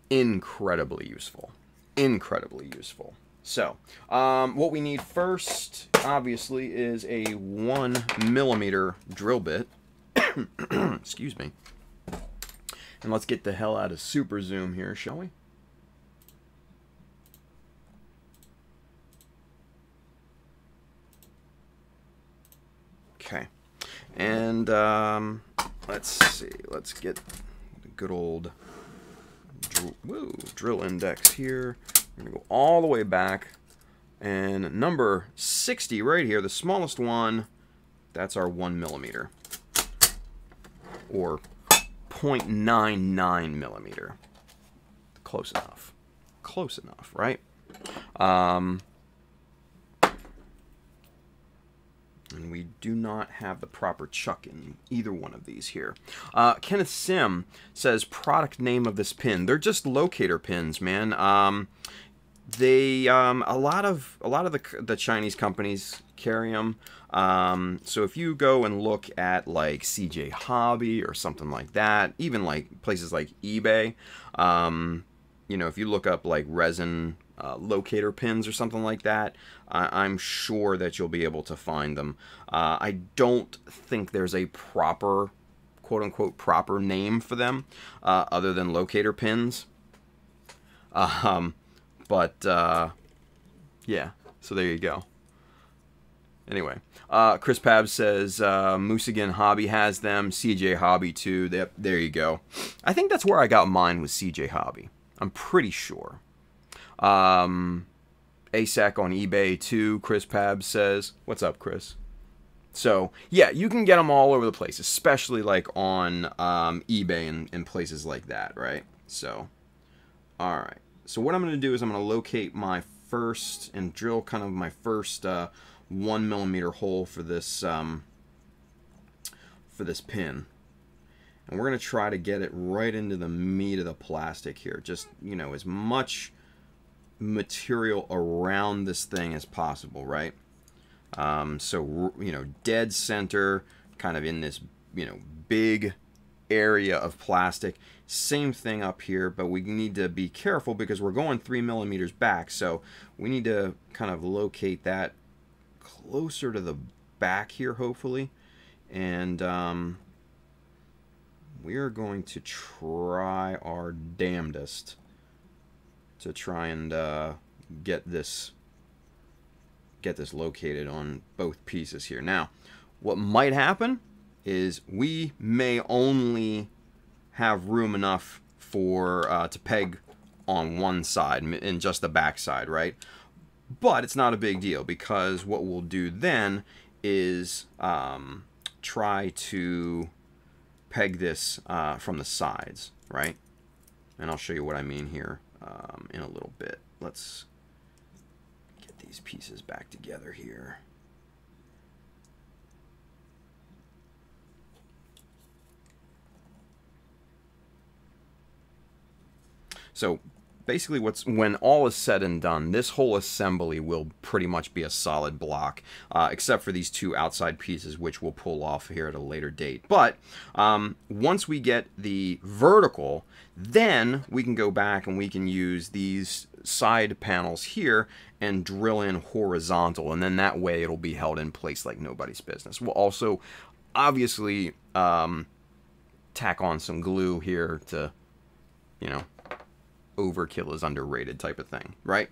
incredibly useful. Incredibly useful. So, what we need first, obviously, is a 1mm drill bit. Excuse me. And let's get the hell out of super zoom here, shall we? Okay. And let's see. Let's get the good old drill index here. We're going to go all the way back. And number 60 right here, the smallest one, that's our 1mm. Or 0.99mm. Close enough. Close enough, right? And we do not have the proper chuck in either one of these here. Kenneth Sim says, product name of this pin. They're just locator pins, man. They a lot of the Chinese companies carry them. So if you go and look at like CJ Hobby or something like that, even like places like eBay, you know, if you look up like resin locator pins or something like that, I'm sure that you'll be able to find them. I don't think there's a proper, quote-unquote, proper name for them other than locator pins. But yeah, so there you go. Anyway, Chris Pab says Moosigan Hobby has them, CJ Hobby too. There you go. I think that's where I got mine, was CJ Hobby. I'm pretty sure. ASAC on eBay too, Chris Pab says. What's up, Chris? So, yeah, you can get them all over the place, especially like on eBay and places like that, right? So, alright. So what I'm going to do is I'm going to locate my first and drill kind of my first 1mm hole for this pin. And we're going to try to get it right into the meat of the plastic here. Just, you know, as much material around this thing as possible, right? So, you know, dead center, kind of in this, you know, big area of plastic. Same thing up here, but we need to be careful because we're going 3mm back. So we need to kind of locate that closer to the back here, hopefully. And we are going to try our damnedest to try and get this located on both pieces here. Now, what might happen is we may only have room enough for to peg on one side, in just the back side, right? But it's not a big deal, because what we'll do then is try to peg this from the sides, right? And I'll show you what I mean here in a little bit. Let's get these pieces back together here. So basically when all is said and done, this whole assembly will pretty much be a solid block, except for these two outside pieces, which we'll pull off here at a later date. But once we get the vertical, then we can go back and we can use these side panels here and drill in horizontal, and then that way it'll be held in place like nobody's business. We'll also obviously tack on some glue here to, you know, overkill is underrated type of thing, right?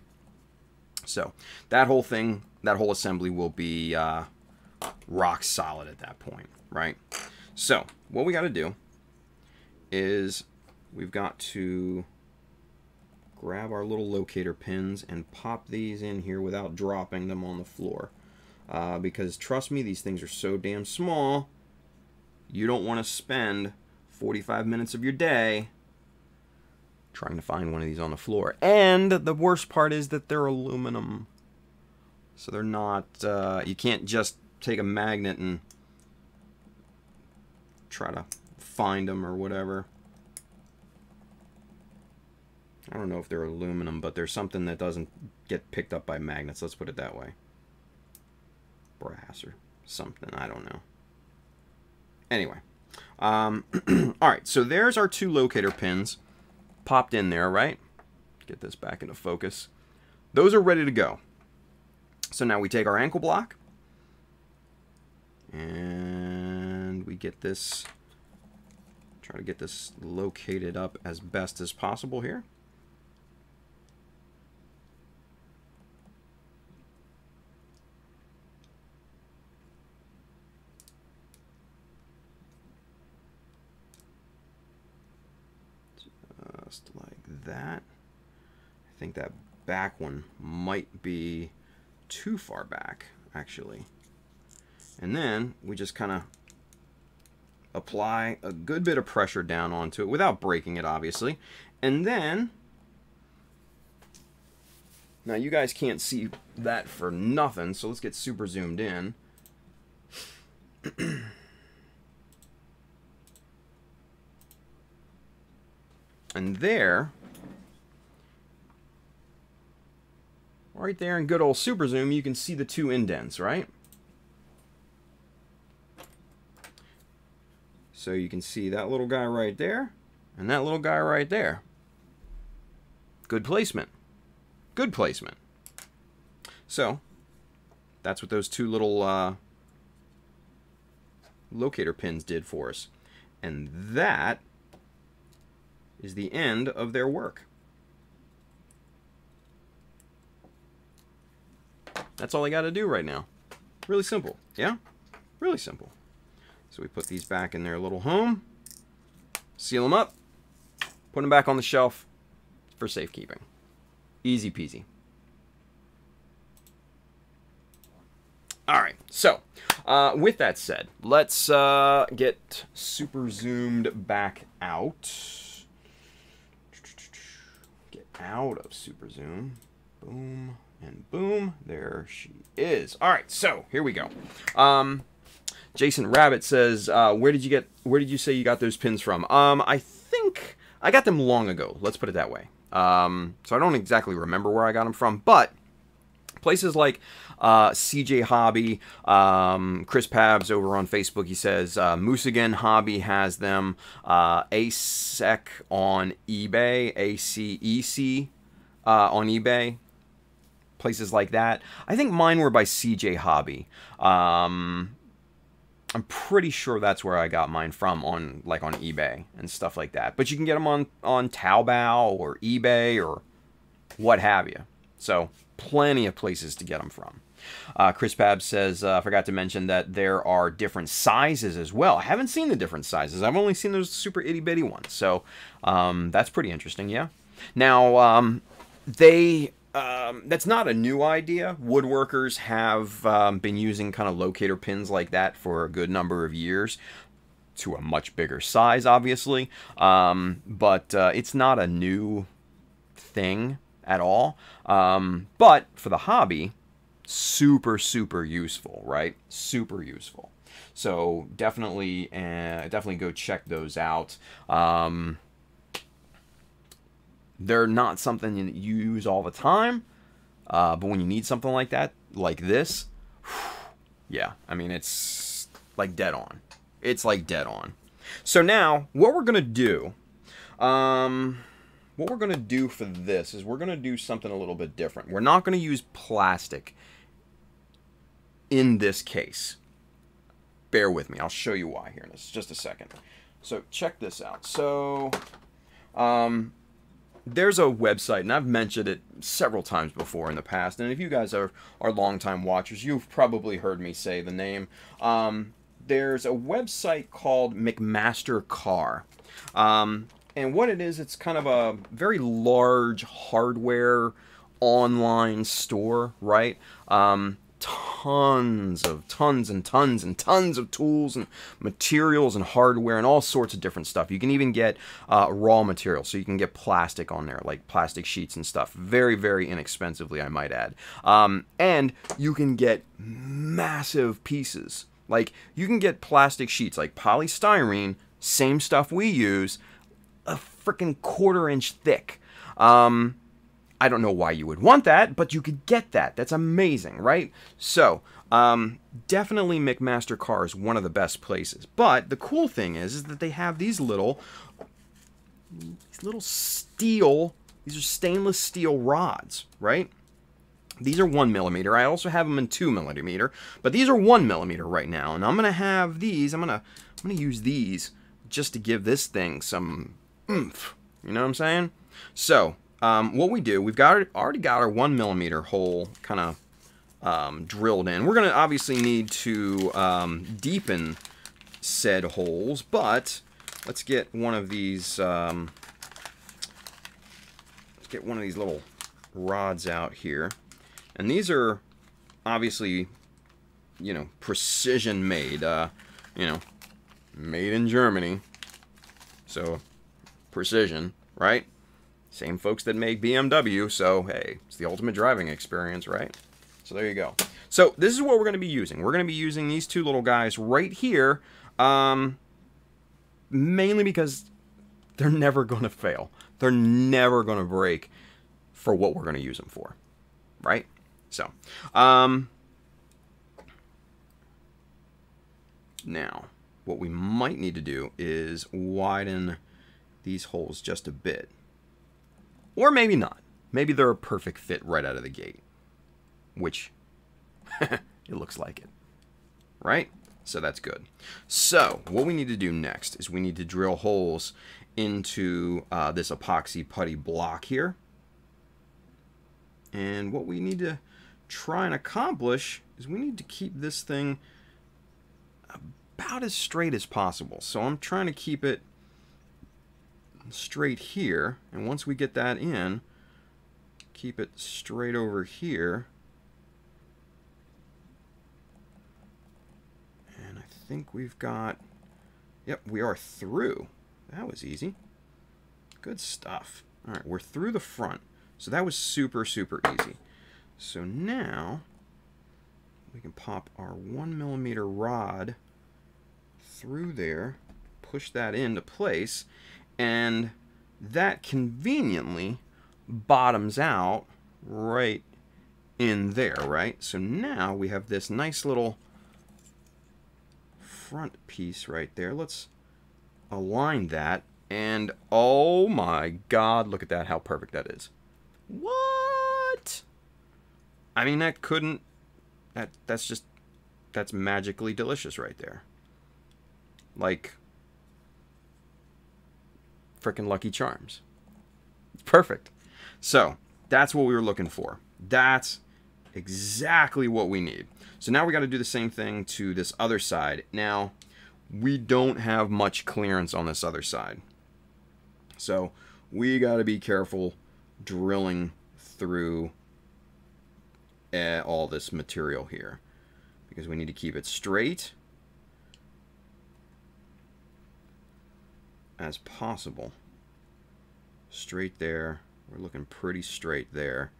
So that whole thing, that whole assembly will be rock solid at that point, right? So what we got to do is we've got to grab our little locator pins and pop these in here without dropping them on the floor, because trust me, these things are so damn small, you don't want to spend 45 minutes of your day trying to find one of these on the floor. And the worst part is that they're aluminum. So they're not, you can't just take a magnet and try to find them or whatever. I don't know if they're aluminum, but there's something that doesn't get picked up by magnets. Let's put it that way. Brass or something, I don't know. Anyway. Alright, so there's our two locator pins popped in there, right? Get this back into focus. Those are ready to go. So now we take our ankle block and we get this, try to get this located up as best as possible here. Just like that. I think that back one might be too far back, actually. And then we just kind of apply a good bit of pressure down onto it without breaking it, obviously. And then, now you guys can't see that for nothing, so let's get super zoomed in. And there, right there in good old super zoom, you can see the two indents, right? So you can see that little guy right there and that little guy right there. Good placement. Good placement. So that's what those two little locator pins did for us. And that is the end of their work. That's all I got to do right now. Really simple, yeah? Really simple. So we put these back in their little home, seal them up, put them back on the shelf for safekeeping. Easy peasy. All right, so with that said, let's get super zoomed back out. Out of super zoom. Boom and boom. There she is. All right, so here we go. Jason Rabbit says, where did you say you got those pins from? I think I got them long ago. Let's put it that way. So I don't exactly remember where I got them from, but places like CJ Hobby, Chris Pabs over on Facebook, he says Moosigan Hobby has them, ASEC on eBay, ACEC on eBay, places like that. I think mine were by CJ Hobby. I'm pretty sure that's where I got mine from, on eBay and stuff like that. But you can get them on Taobao or eBay or what have you. So plenty of places to get them from. Chris Pab says, I forgot to mention that there are different sizes as well. I haven't seen the different sizes. I've only seen those super itty bitty ones. So that's pretty interesting, yeah. Now, that's not a new idea. Woodworkers have been using kind of locator pins like that for a good number of years, to a much bigger size, obviously. But it's not a new thing at all. But for the hobby, super useful, right? Super useful. So definitely go check those out. They're not something that you use all the time, but when you need something like that, like this, yeah, I mean, it's like dead on. It's like dead on. So now, what we're going to do, for this is we're going to do something a little bit different. We're not going to use plastic in this case. Bear with me. I'll show you why here in just a second. So check this out. So there's a website, and I've mentioned it several times before in the past, and if you guys are longtime watchers, you've probably heard me say the name. There's a website called McMaster-Carr. And what it is, it's kind of a very large hardware online store, right? Tons and tons of tools and materials and hardware and all sorts of different stuff. You can even get raw material, so you can get plastic on there, like plastic sheets and stuff, very, very inexpensively, I might add. And you can get massive pieces. Like, you can get plastic sheets, like polystyrene, same stuff we use, a freaking 1/4 inch thick. I don't know why you would want that, but you could get that. That's amazing, right? So, definitely McMaster-Carr is one of the best places. But the cool thing is that they have these little steel, these are stainless steel rods, right? These are 1mm. I also have them in 2mm, but these are 1mm right now. And I'm gonna have these. I'm gonna use these just to give this thing some oomph. You know what I'm saying? So. What we do, we've already got our 1mm hole kind of drilled in. We're going to obviously need to deepen said holes, but let's get one of these little rods out here. And these are obviously, you know, precision made, made in Germany. So, precision, right? Same folks that make BMW, so hey, it's the ultimate driving experience, right? So there you go. So this is what we're going to be using. We're going to be using these two little guys right here, mainly because they're never going to fail. They're never going to break for what we're going to use them for, right? So, now, what we might need to do is widen these holes just a bit. Or maybe not. Maybe they're a perfect fit right out of the gate. Which, it looks like it. Right? So that's good. So, what we need to do next is we need to drill holes into this epoxy putty block here. And what we need to try and accomplish is we need to keep this thing about as straight as possible. So I'm trying to keep it straight here, and once we get that in, keep it straight over here, and I think we've got, yep, we are through. That was easy. Good stuff. Alright, we're through the front, so that was super easy. So now we can pop our 1mm rod through there, push that into place, and that conveniently bottoms out right in there, right? So now we have this nice little front piece right there. Let's align that, and oh my god, look at that, how perfect that is. What? I mean, that couldn't, that's magically delicious right there. Like, frickin' Lucky Charms. Perfect. So, that's what we were looking for. That's exactly what we need. So now we got to do the same thing to this other side. Now, we don't have much clearance on this other side. So, we got to be careful drilling through all this material here, because we need to keep it straight as possible. Straight there. We're looking pretty straight there.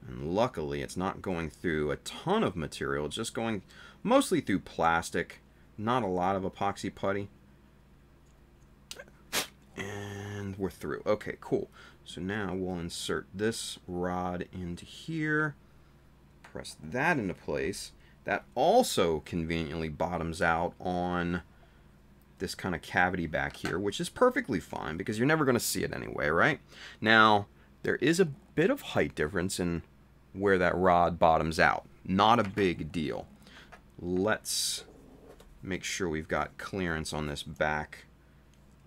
And luckily, it's not going through a ton of material. It's just going mostly through plastic. Not a lot of epoxy putty. And and we're through. Okay, cool. So now we'll insert this rod into here. Press that into place. That also conveniently bottoms out on this kind of cavity back here, which is perfectly fine because you're never going to see it anyway, right? Now, there is a bit of height difference in where that rod bottoms out. Not a big deal. Let's make sure we've got clearance on this back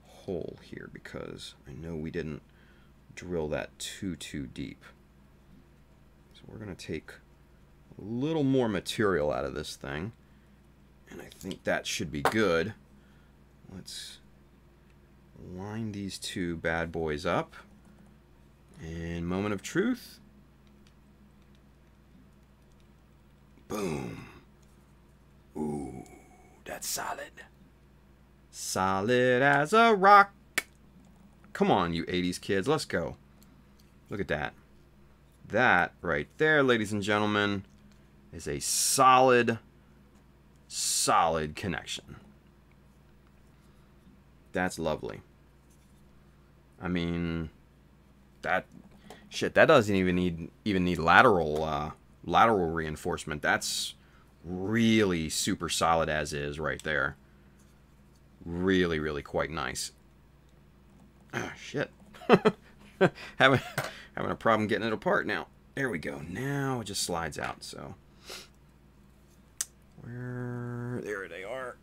hole here because I know we didn't drill that too deep. So we're going to take a little more material out of this thing, and I think that should be good. Let's line these two bad boys up, and moment of truth. Boom. Ooh, that's solid. Solid as a rock. Come on, you 80s kids, let's go. Look at that. That right there, ladies and gentlemen, is a solid connection. That's lovely. I mean, that doesn't even need lateral reinforcement. That's really super solid as is right there. Really quite nice. Ah, shit. having a problem getting it apart now. There we go. Now it just slides out. So there they are.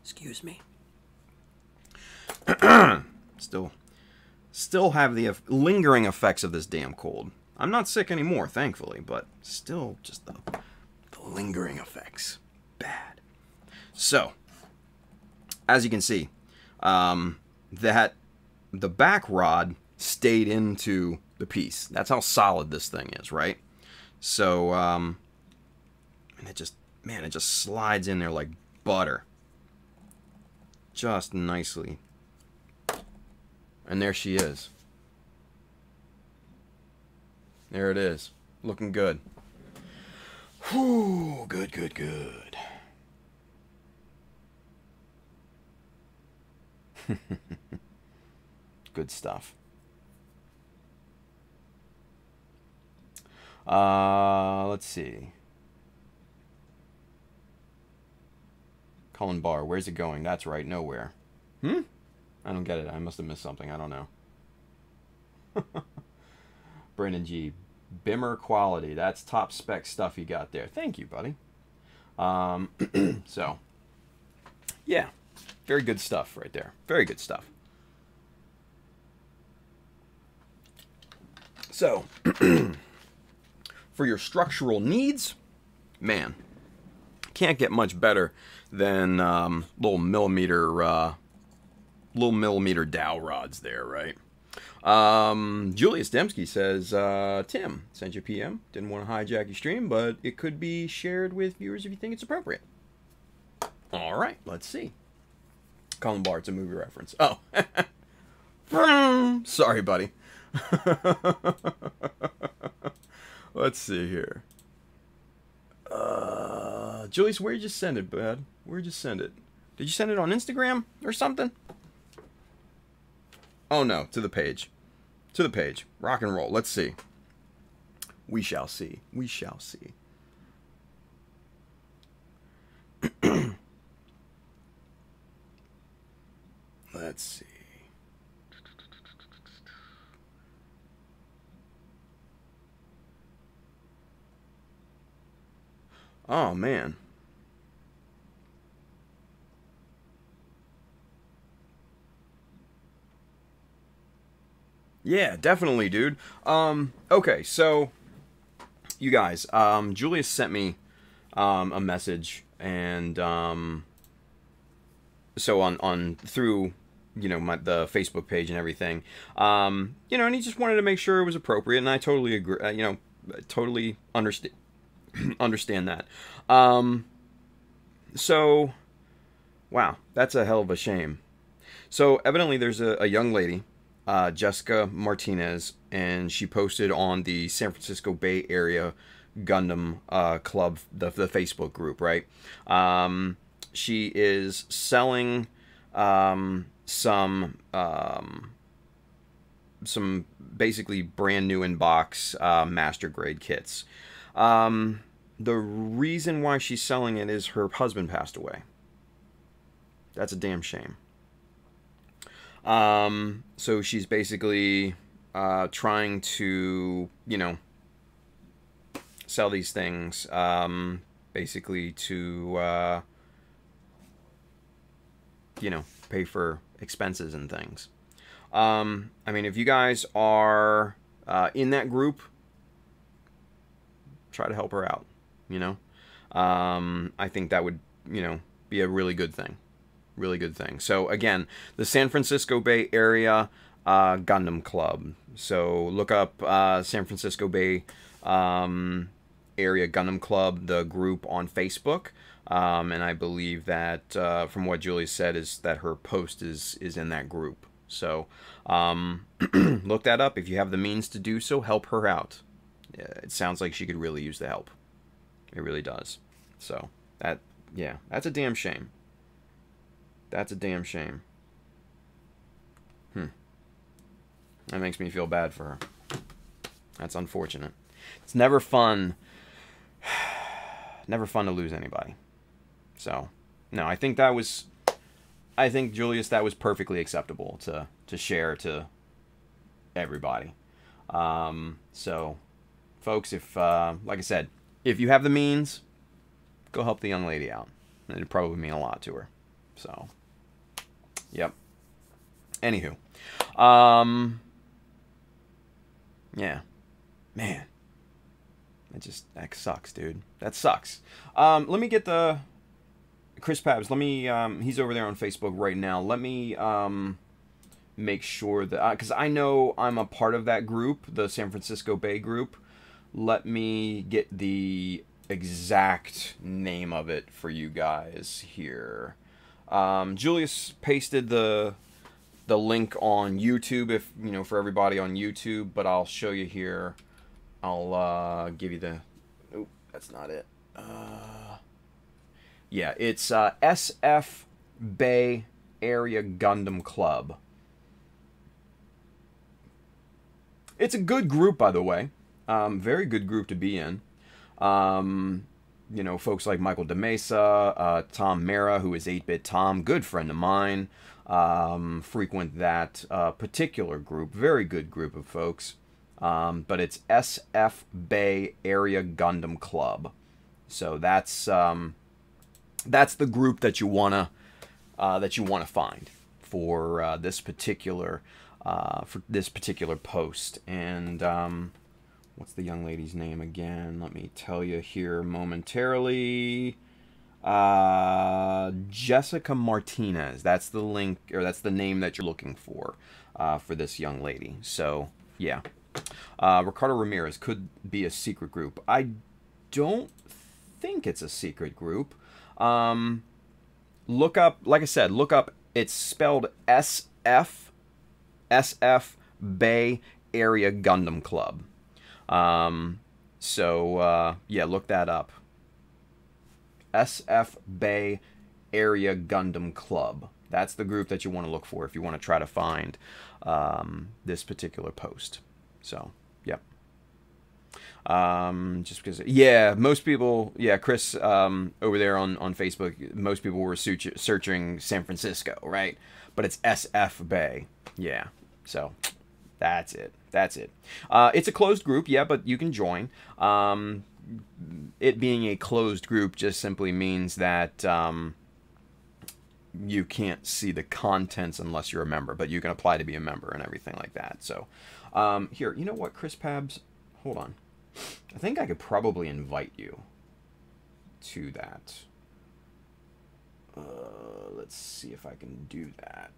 Excuse me. Still have the lingering effects of this damn cold. I'm not sick anymore, thankfully, but still just the lingering effects. Bad. So, as you can see, that the back rod stayed into the piece. That's how solid this thing is, right? So, and it just slides in there like butter. Just nicely. And there she is. There it is. Looking good. Whew, good. Good stuff. Let's see. Colin Barr, where's it going? That's right, nowhere. I don't get it. I must have missed something. I don't know. Brandon G. Bimmer quality. That's top spec stuff you got there. Thank you, buddy. So, yeah. Very good stuff right there. Very good stuff. So, for your structural needs, man, can't get much better than little millimeter dowel rods there, right? Julius Dembski says, Tim, sent you a PM. Didn't want to hijack your stream, but it could be shared with viewers if you think it's appropriate. All right, let's see. Colin Barr, it's a movie reference. Oh. Sorry, buddy. Let's see here. Julius, where'd you send it, bud? Where'd you send it? Did you send it on Instagram or something? Oh, no, to the page. To the page. Rock and roll. Let's see. We shall see. We shall see. Let's see. Oh, man. Yeah, definitely, dude. Okay, so you guys, Julius sent me a message, and so on through, you know, the Facebook page and everything, you know, and he just wanted to make sure it was appropriate, and I totally agree, you know, totally understand that. So, wow, that's a hell of a shame. So evidently there's a young lady, Jessica Martinez, and she posted on the San Francisco Bay Area Gundam Club, the Facebook group, right? She is selling some basically brand new in box master grade kits. The reason why she's selling it is her husband passed away. That's a damn shame. So she's basically trying to, you know, sell these things basically to, you know, pay for expenses and things. I mean, if you guys are in that group, try to help her out, you know. I think that would, you know, be a really good thing. Really good thing. So, again, the San Francisco Bay Area Gundam Club. So, look up San Francisco Bay Area Gundam Club, the group on Facebook. And I believe that, from what Julia said, is that her post is in that group. So, look that up. If you have the means to do so, help her out. It sounds like she could really use the help. It really does. So, yeah, that's a damn shame. That's a damn shame. That makes me feel bad for her. That's unfortunate. It's never fun. Never fun to lose anybody. So, no, I think Julius, that was perfectly acceptable to share to everybody. So, folks, if like I said, if you have the means, go help the young lady out. It'd probably mean a lot to her. So, yep. Anywho, yeah, man, that sucks, dude. That sucks. Let me get the Chris Pabs. Let me, he's over there on Facebook right now. Let me make sure that, because I know I'm a part of that group, the San Francisco Bay group. Let me get the exact name of it for you guys here. Julius pasted the link on YouTube, if you know, for everybody on YouTube, but I'll show you here. I'll give you the. Oh, that's not it. Yeah, it's SF Bay Area Gundam Club. It's a good group, by the way. Very good group to be in. You know, folks like Michael DeMesa, Tom Mera, who is 8-Bit Tom, good friend of mine, frequent that particular group. Very good group of folks. But it's SF Bay Area Gundam Club. So that's the group that you wanna find for this particular post. And what's the young lady's name again? Let me tell you here momentarily. Jessica Martinez. That's the link, or that's the name that you're looking for this young lady. So, yeah. Ricardo Ramirez could be a secret group. I don't think it's a secret group. Look up, like I said, look up, it's spelled SF Bay Area Gundam Club. Yeah, look that up. SF Bay Area Gundam Club. That's the group that you want to look for if you want to try to find this particular post. So, yep. Just because, yeah, most people, yeah, Chris over there on Facebook, most people were searching San Francisco, right? But it's SF Bay. Yeah, so that's it. That's it. It's a closed group, yeah, but you can join. It being a closed group just simply means that you can't see the contents unless you're a member, but you can apply to be a member and everything like that. So, here, you know what, Chris Pabs? Hold on. I think I could probably invite you to that. Let's see if I can do that.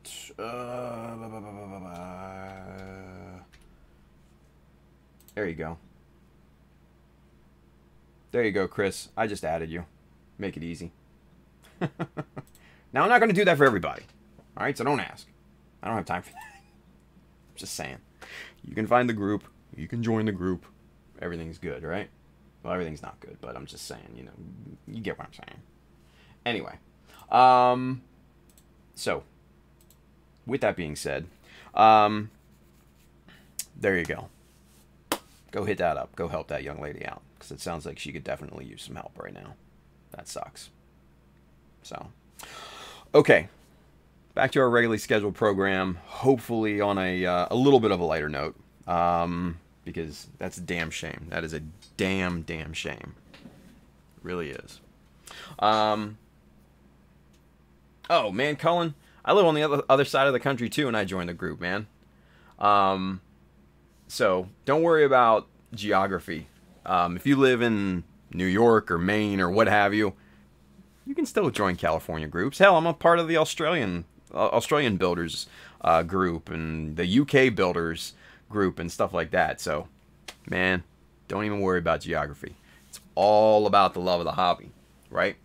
There you go. There you go, Chris. I just added you. Make it easy. Now, I'm not going to do that for everybody. All right, so don't ask. I don't have time for that. Just saying. You can find the group. You can join the group. Everything's good, right? Well, everything's not good, but I'm just saying, you know, you get what I'm saying. Anyway, so with that being said, there you go. Go hit that up. Go help that young lady out, because it sounds like she could definitely use some help right now. That sucks. So, okay, back to our regularly scheduled program. Hopefully on a little bit of a lighter note, because that's a damn shame. That is a damn shame. It really is. Oh man, Cullen, I live on the other side of the country too, and I joined the group, man. So don't worry about geography. If you live in New York or Maine or what have you, you can still join California groups. Hell, I'm a part of the Australian builders group and the UK builders group and stuff like that. So, man, don't even worry about geography. It's all about the love of the hobby, right?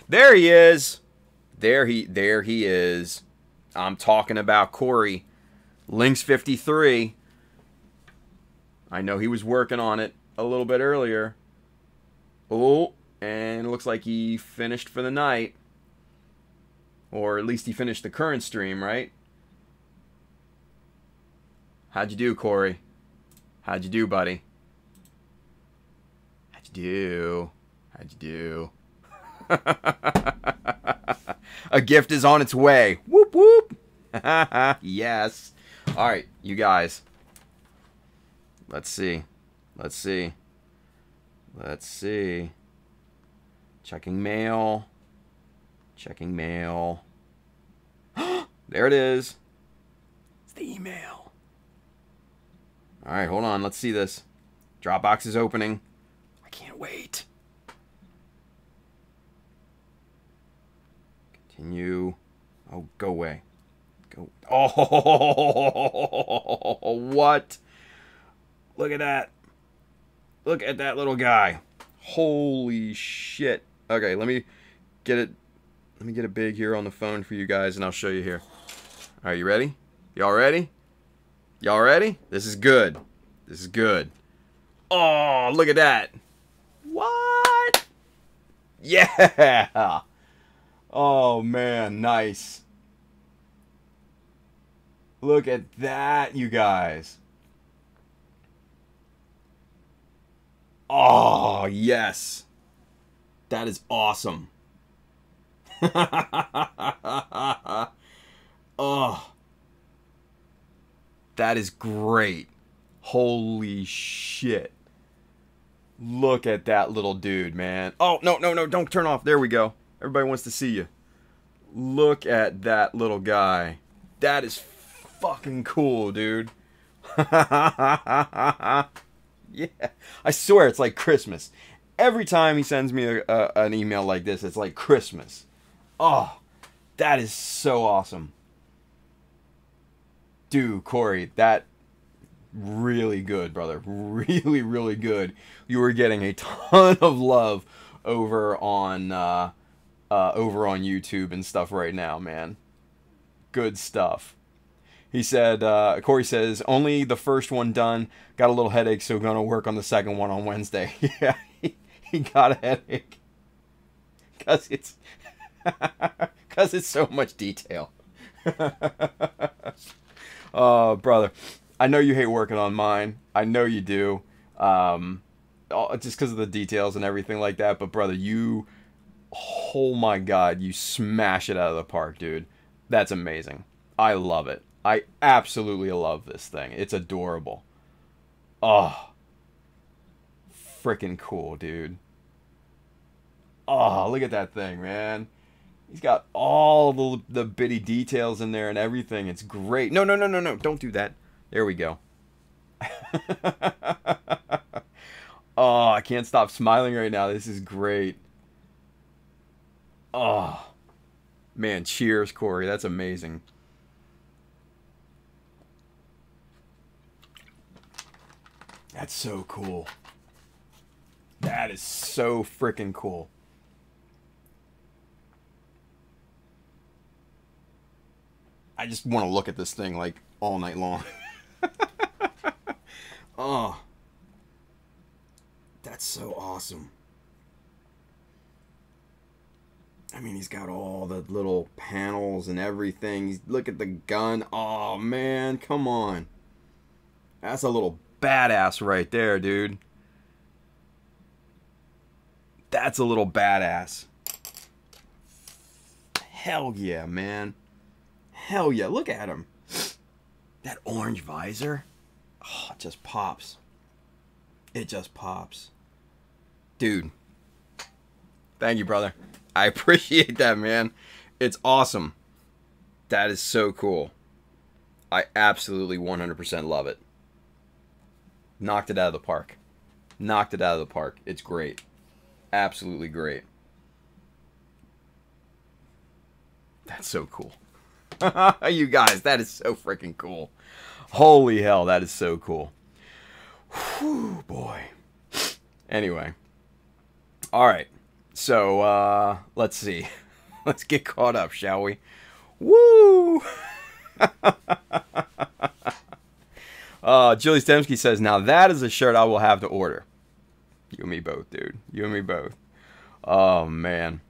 There he is. There he is. I'm talking about Corey. Lynx 53. I know he was working on it a little bit earlier. Oh, and it looks like he finished for the night. Or at least he finished the current stream, right? How'd you do, Corey? How'd you do, buddy? How'd you do? How'd you do? A gift is on its way. Whoop, whoop. Yes. All right, you guys. Let's see. Let's see. Let's see. Checking mail. Checking mail. There it is. It's the email. All right, hold on. Let's see this. Dropbox is opening. I can't wait. Continue. Oh, go away. Go. Oh, what? Look at that. Look at that little guy. Holy shit. Okay, let me get it. Let me get it big here on the phone for you guys, and I'll show you here. Are you ready? Y'all ready? Y'all ready? This is good. This is good. Oh, look at that. What? Yeah. Oh, man. Nice. Look at that, you guys. Oh, yes. That is awesome. Oh. That is great. Holy shit. Look at that little dude, man. Oh, no, don't turn off. There we go. Everybody wants to see you. Look at that little guy. That is fucking cool, dude. Yeah, I swear it's like Christmas. Every time he sends me an email like this, it's like Christmas. Oh, that is so awesome. Dude, Corey, that really good, brother. Really, really good. You were getting a ton of love over on YouTube and stuff right now, man. Good stuff. He said, Corey says, only the first one done. Got a little headache, so gonna work on the second one on Wednesday. Yeah, he got a headache. Because it's, so much detail. Oh, brother. I know you hate working on mine. I know you do. Just because of the details and everything like that. But, brother, you, oh my God, you smash it out of the park, dude. That's amazing. I love it. I absolutely love this thing. It's adorable. Oh. Freaking cool, dude. Oh, look at that thing, man. He's got all the bitty details in there and everything. It's great. No. Don't do that. There we go. Oh, I can't stop smiling right now. This is great. Oh. Man, cheers, Corey. That's amazing. That's so cool. That is so freaking cool. I just want to look at this thing like all night long. Oh. That's so awesome. I mean, he's got all the little panels and everything. Look at the gun. Oh, man. Come on. That's a little badass right there, dude. That's a little badass. Hell yeah, man. Hell yeah. Look at him. That orange visor. Oh, it just pops. It just pops. Dude. Thank you, brother. I appreciate that, man. It's awesome. That is so cool. I absolutely 100% love it. Knocked it out of the park. Knocked it out of the park. It's great. Absolutely great. That's so cool. You guys, that is so freaking cool. Holy hell, that is so cool. Whew, boy. Anyway. Alright. So, let's see. Let's get caught up, shall we? Woo! Julie Stemsky says, now that is a shirt I will have to order. You and me both, dude. You and me both. Oh, man.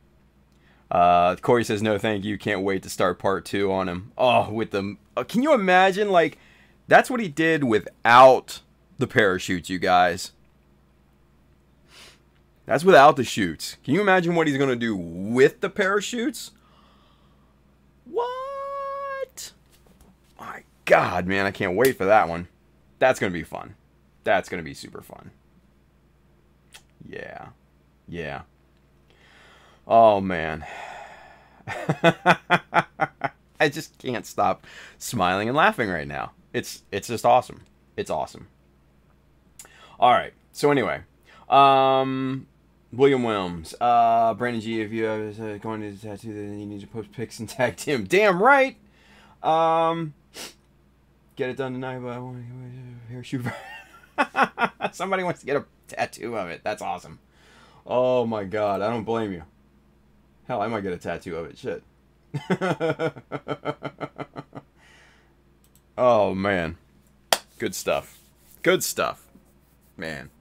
Corey says, no, thank you. Can't wait to start part 2 on him. Oh, with the... can you imagine, like, that's what he did without the parachutes, you guys. That's without the chutes. Can you imagine what he's going to do with the parachutes? What? My God, man, I can't wait for that one. That's going to be fun. That's going to be super fun. Yeah. Yeah. Oh, man. I just can't stop smiling and laughing right now. It's just awesome. It's awesome. All right. So anyway, William Williams, Brandon G, if you are going to the tattoo, then you need to post pics and tag Tim. Damn right. Get it done tonight, but I want to parachute. Somebody wants to get a tattoo of it. That's awesome. Oh my God, I don't blame you. Hell, I might get a tattoo of it. Shit. Oh man, good stuff. Good stuff, man.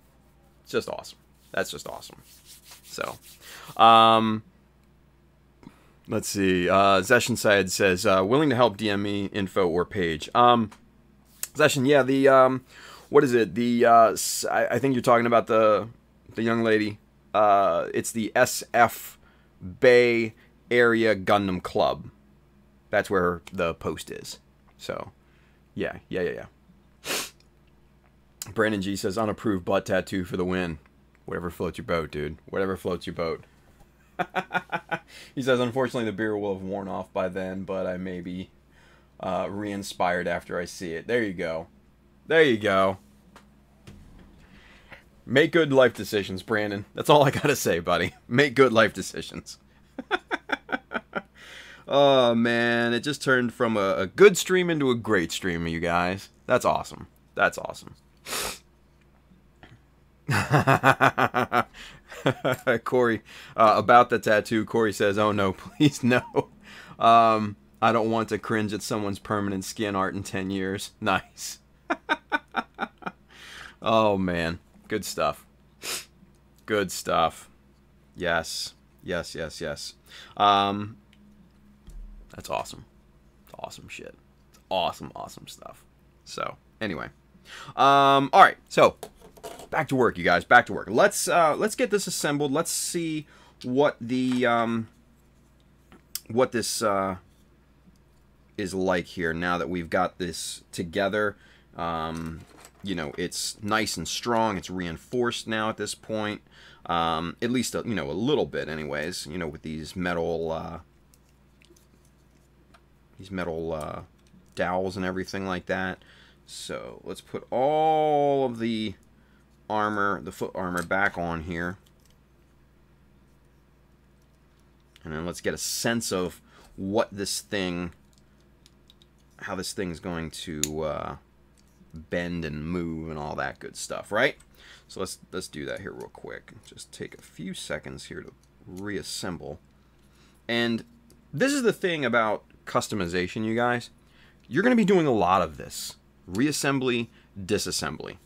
It's just awesome. That's just awesome. So, let's see. Zeshan Syed says, willing to help DM me info or page. Zeshan, yeah, the, what is it? The, I think you're talking about the young lady. It's the SF Bay Area Gundam Club. That's where the post is. So, yeah. Brandon G says, unapproved butt tattoo for the win. Whatever floats your boat, dude. Whatever floats your boat. He says, unfortunately, the beer will have worn off by then, but I may be re-inspired after I see it. There you go. There you go. Make good life decisions, Brandon. That's all I gotta say, buddy. Make good life decisions. Oh, man. It just turned from a good stream into a great stream, you guys. That's awesome. That's awesome. Corey, about the tattoo, Corey says, oh no, please no. I don't want to cringe at someone's permanent skin art in 10 years. Nice. Oh man, good stuff. Good stuff. Yes. That's awesome. It's awesome shit. It's awesome stuff. So anyway, all right, so back to work, you guys. Back to work. Let's get this assembled. Let's see what the what this is like here now that we've got this together. You know, it's nice and strong. It's reinforced now at this point. At least you know, a little bit, anyways. You know, with these metal dowels and everything like that. So let's put all of the armor, the foot armor, back on here, and then let's get a sense of what this thing, how this thing's going to bend and move and all that good stuff, right? So let's do that here real quick. Just take a few seconds here to reassemble. And this is the thing about customization, you guys. You're going to be doing a lot of this. Reassembly, disassembly.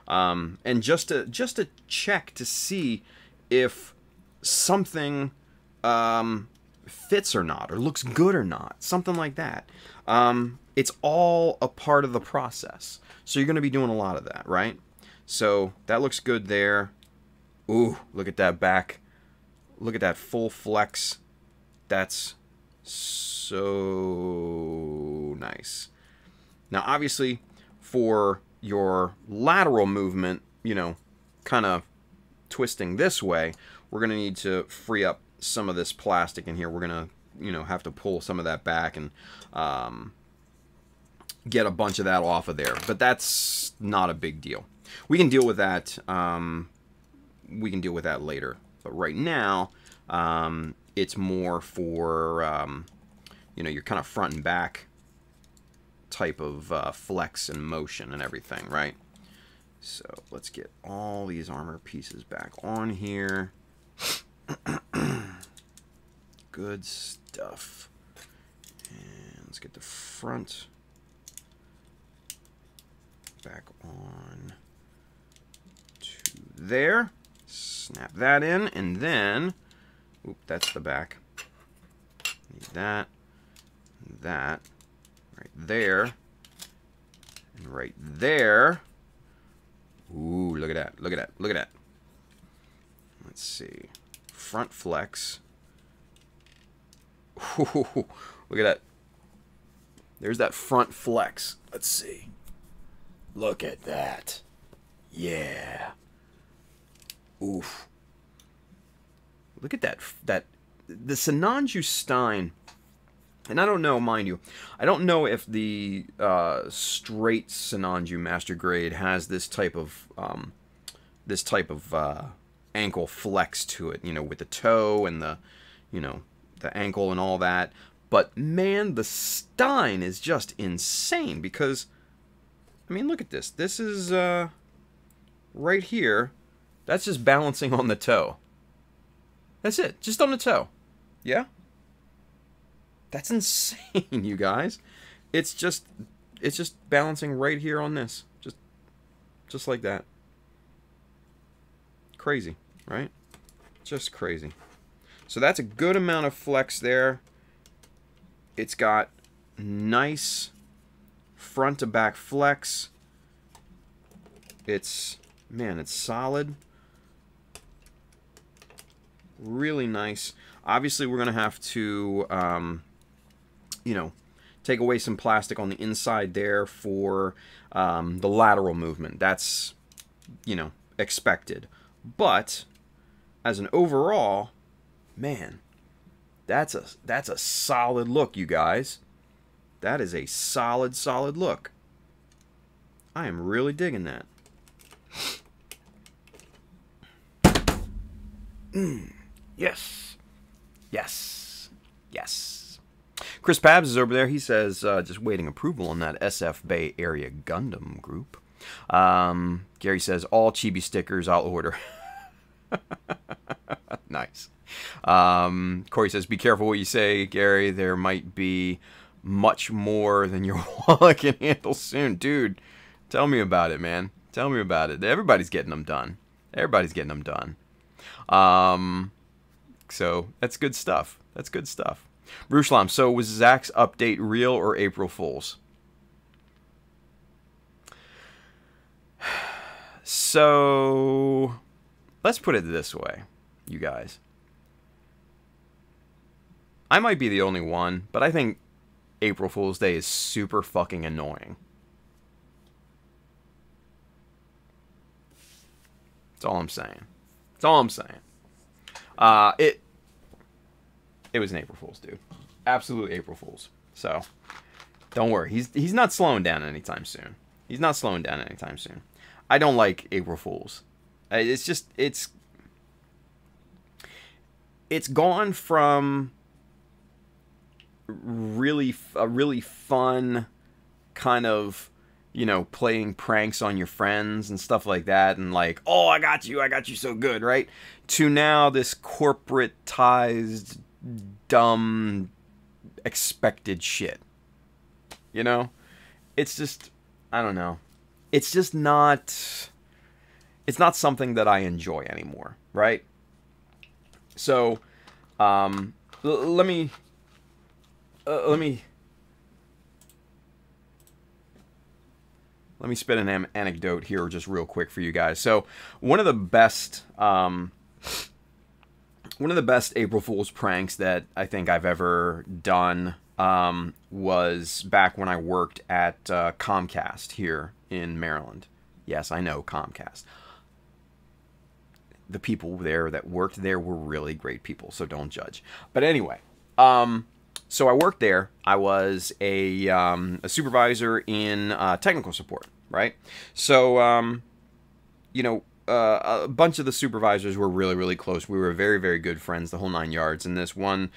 And just to check to see if something fits or not, or looks good or not, something like that. It's all a part of the process. So you're going to be doing a lot of that, right? So that looks good there. Ooh, look at that back. Look at that full flex. That's so nice. Now, obviously, for your lateral movement, you know, kind of twisting this way, we're going to need to free up some of this plastic in here. We're going to, you know, have to pull some of that back and get a bunch of that off of there. But that's not a big deal. We can deal with that. We can deal with that later. But right now, it's more for, you know, your kind of front and back type of flex and motion and everything, right? So let's get all these armor pieces back on here. Good stuff. And let's get the front back on to there. Snap that in, and then, oop, that's the back. Need that, that, right there, and right there. Ooh, look at that, look at that, look at that. Let's see. Front flex. Ooh, look at that. There's that front flex. Let's see. Look at that. Yeah. Oof. Look at that. The Sinanju Stein. And I don't know, mind you, I don't know if the straight Sinanju Master Grade has this type of ankle flex to it, you know, with the toe and the, you know, the ankle and all that. But man, the Stein is just insane because, I mean, look at this. This is right here. That's just balancing on the toe. That's it, just on the toe. Yeah? That's insane, you guys. It's just balancing right here on this. Just like that. Crazy, right? Just crazy. So that's a good amount of flex there. It's got nice front to back flex. It's, man, it's solid. Really nice. Obviously, we're going to have to, you know, take away some plastic on the inside there for the lateral movement. That's, you know, expected. But as an overall, man, that's a solid look, you guys. That is a solid look. I am really digging that. Yes. Yes. Yes. Chris Pabs is over there. He says, just waiting approval on that SF Bay Area Gundam group. Gary says, all chibi stickers I'll order. Nice. Corey says, be careful what you say, Gary. There might be much more than your wallet can handle soon. Dude, tell me about it, man. Tell me about it. Everybody's getting them done. Everybody's getting them done. So that's good stuff. That's good stuff. Brucelam, so was Zach's update real or April Fool's? So let's put it this way, you guys. I might be the only one, but I think April Fool's Day is super fucking annoying. That's all I'm saying. That's all I'm saying. It was an April Fool's, dude. Absolute April Fool's. So don't worry. He's not slowing down anytime soon. He's not slowing down anytime soon. I don't like April Fool's. It's just it's gone from a really fun kind of, you know, playing pranks on your friends and stuff like that, and like, oh, I got you so good, right? To now this corporatized, dumb, expected shit. You know? It's just, I don't know. It's just not, it's not something that I enjoy anymore, right? So, let me spit an anecdote here just real quick for you guys. So, one of the best April Fool's pranks that I think I've ever done was back when I worked at Comcast here in Maryland. Yes, I know, Comcast. The people there that worked there were really great people, so don't judge. But anyway, so I worked there. I was a supervisor in technical support, right? So, you know, a bunch of the supervisors were really, really close. We were very, very good friends, the whole 9 yards. And this one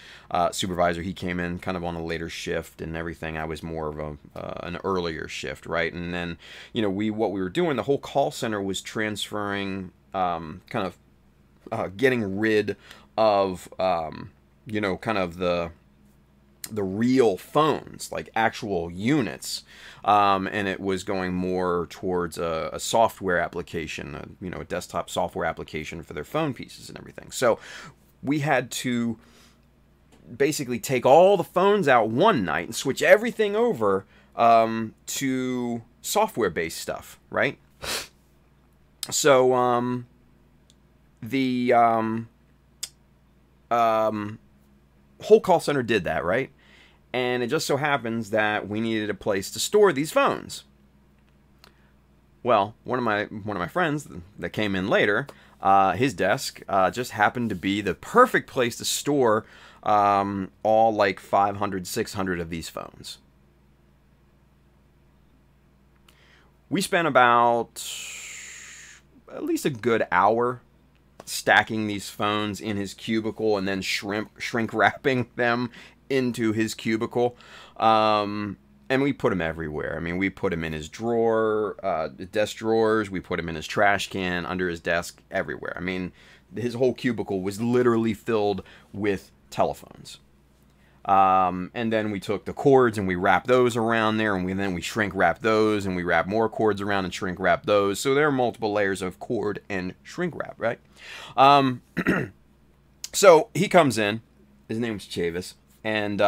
supervisor, he came in kind of on a later shift and everything. I was more of an earlier shift, right? And then, you know, what we were doing, the whole call center was transferring, kind of getting rid of, you know, kind of the real phones, like actual units, and it was going more towards a software application, you know, a desktop software application for their phone pieces and everything. So we had to basically take all the phones out one night and switch everything over to software-based stuff, right? So the whole call center did that, right? And it just so happens that we needed a place to store these phones. Well, one of my friends that came in later, his desk just happened to be the perfect place to store all like 500, 600 of these phones. We spent about at least a good hour stacking these phones in his cubicle and then shrink wrapping them into his cubicle. And we put them everywhere. I mean, we put him in his drawer, desk drawers. We put him in his trash can, under his desk, everywhere. I mean, his whole cubicle was literally filled with telephones. And then we took the cords and we wrapped those around there, and then we shrink wrap those, and we wrap more cords around and shrink wrap those. So there are multiple layers of cord and shrink wrap, right? So he comes in. His name's Chavis, and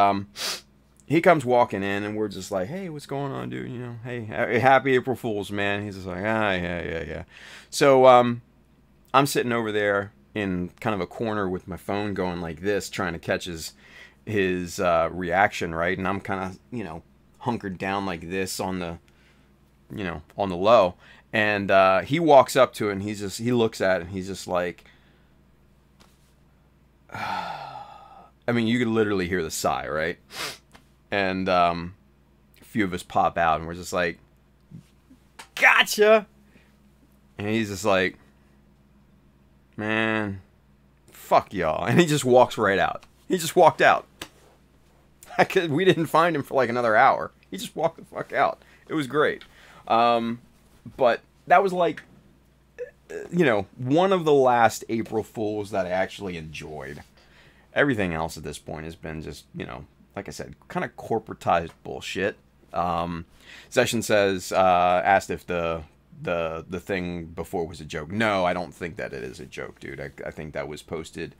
he comes walking in, and we're just like, "Hey, what's going on, dude? You know, hey, happy April Fool's, man." He's just like, yeah. So I'm sitting over there in kind of a corner with my phone going like this, trying to catch his reaction, right? And I'm kind of, you know, hunkered down like this on the, you know, on the low. And he walks up to it, and he looks at it, and he's just like, I mean, you could literally hear the sigh, right? And a few of us pop out, and we're just like, gotcha! And he's just like, man, fuck y'all. And he just walks right out. He just walked out. We didn't find him for like another hour. He just walked the fuck out. It was great. But that was like, you know, one of the last April Fools that I actually enjoyed. Everything else at this point has been just, you know, like I said, kind of corporatized bullshit. Session says, asked if the thing before was a joke. No, I don't think that it is a joke, dude. I think that was posted,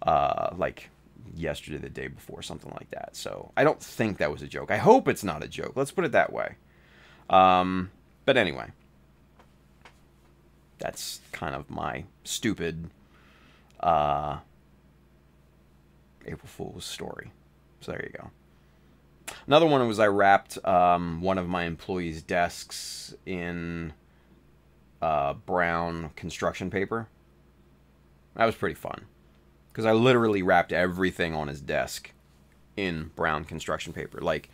like yesterday, the day before, something like that. So I don't think that was a joke. I hope it's not a joke. Let's put it that way. But anyway, that's kind of my stupid April Fool's story. So there you go. Another one was I wrapped one of my employees' desks in brown construction paper. That was pretty fun, because I literally wrapped everything on his desk in brown construction paper, like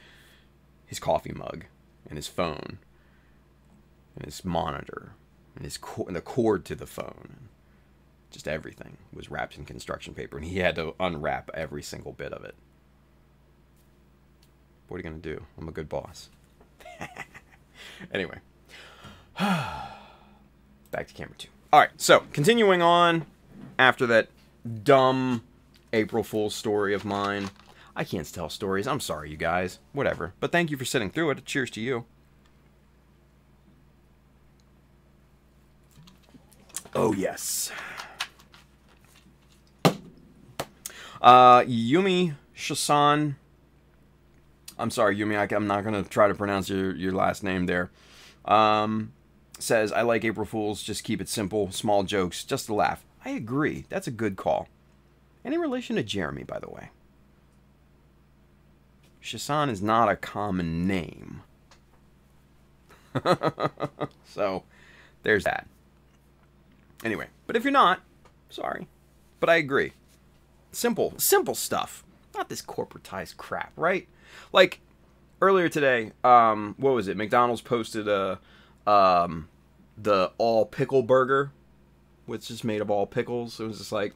his coffee mug and his phone and his monitor and the cord to the phone. Just everything was wrapped in construction paper, and he had to unwrap every single bit of it. What are you going to do? I'm a good boss. Anyway. Back to camera 2. Alright, so, continuing on after that dumb April Fool's story of mine. I can't tell stories. I'm sorry, you guys. Whatever. But thank you for sitting through it. Cheers to you. Oh, yes. Yumi Shasan. I'm sorry, Yumi. I'm not going to try to pronounce your last name there. Says, I like April Fools. Just keep it simple. Small jokes. Just a laugh. I agree. That's a good call. Any relation to Jeremy, by the way? Shasan is not a common name. So, there's that. Anyway, but if you're not, sorry. But I agree. Simple stuff. Not this corporatized crap, right? Like, earlier today, what was it? McDonald's posted the all pickle burger, which is made of all pickles. It was just like,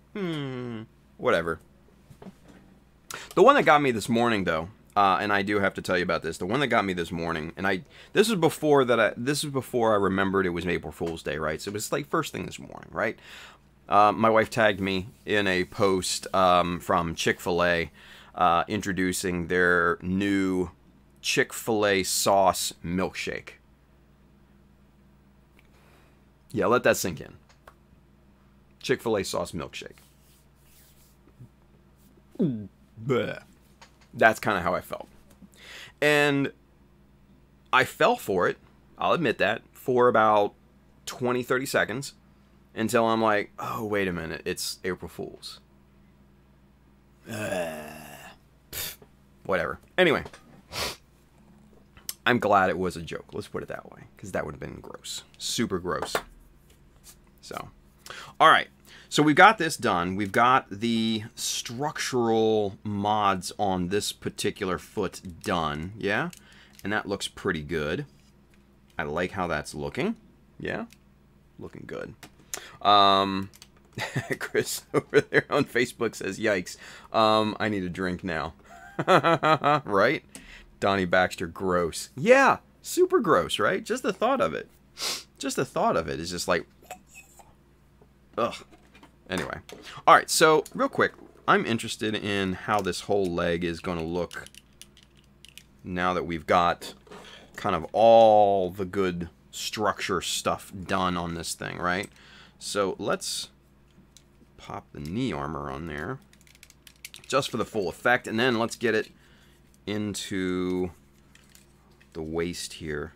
whatever. The one that got me this morning, though, and I do have to tell you about this. The one that got me this morning, and this was before I remembered it was April Fool's Day, right? So it was like first thing this morning, right? My wife tagged me in a post from Chick-fil-A introducing their new Chick-fil-A sauce milkshake. Yeah, let that sink in. Chick-fil-A sauce milkshake. Bleh. That's kind of how I felt. And I fell for it, I'll admit that, for about 20, 30 seconds. Until I'm like, oh, wait a minute, it's April Fool's. Whatever. Anyway. I'm glad it was a joke. Let's put it that way. Because that would have been gross. Super gross. So. Alright. So we've got this done. We've got the structural mods on this particular foot done. Yeah? And that looks pretty good. I like how that's looking. Yeah? Looking good. Chris over there on Facebook says, yikes, I need a drink now. Right? Donnie Baxter, gross. Yeah, super gross, right? Just the thought of it. Just the thought of it is just like, ugh. Anyway. Alright, so, real quick, I'm interested in how this whole leg is going to look now that we've got kind of all the good structure stuff done on this thing, right? So let's pop the knee armor on there just for the full effect, and then let's get it into the waist here.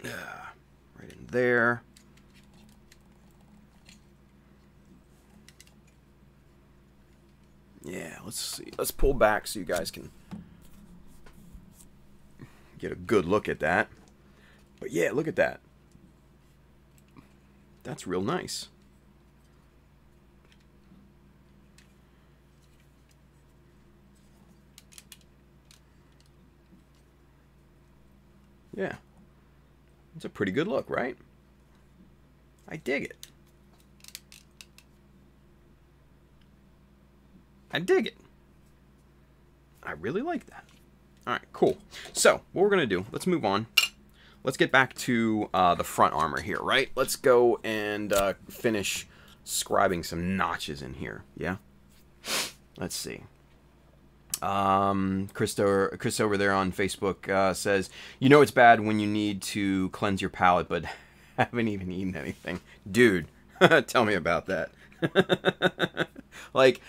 Right in there. Yeah, let's see. Let's pull back so you guys can get a good look at that. But yeah, look at that. That's real nice. Yeah. It's a pretty good look, right? I dig it. I dig it. I really like that. Alright, cool. So, what we're going to do, let's move on. Let's get back to the front armor here, right? Let's go and finish scribing some notches in here, yeah? Let's see. Chris over there on Facebook says, you know it's bad when you need to cleanse your palate, but haven't even eaten anything. Dude, tell me about that. Like,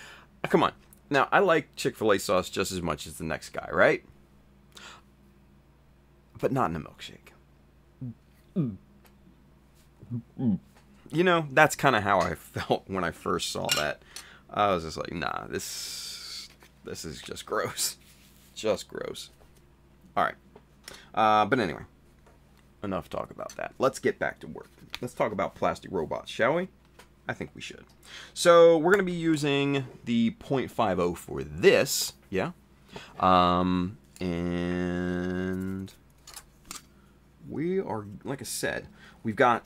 come on. Now, I like Chick-fil-A sauce just as much as the next guy, right? But not in a milkshake. You know, that's kind of how I felt when I first saw that. I was just like, nah, this is just gross. Just gross. Alright. But anyway, enough talk about that. Let's get back to work. Let's talk about plastic robots, shall we? I think we should. So, we're going to be using the 0.50 for this. Yeah. And we are, like I said, we've got,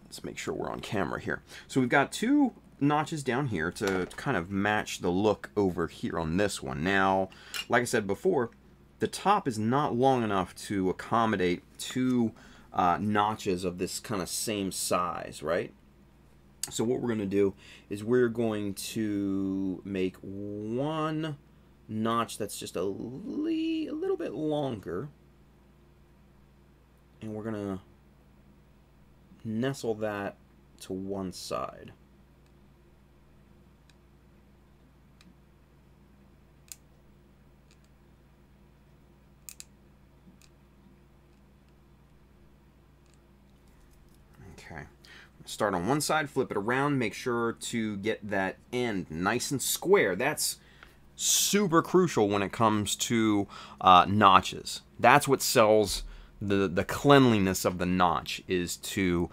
let's make sure we're on camera here. So we've got two notches down here to kind of match the look over here on this one. Now, like I said before, the top is not long enough to accommodate two notches of this kind of same size, right? So what we're going to do is we're going to make one notch that's just a little bit longer. And we're going to nestle that to one side. Okay. Start on one side, flip it around, make sure to get that end nice and square. That's super crucial when it comes to notches. That's what sells the cleanliness of the notch, is to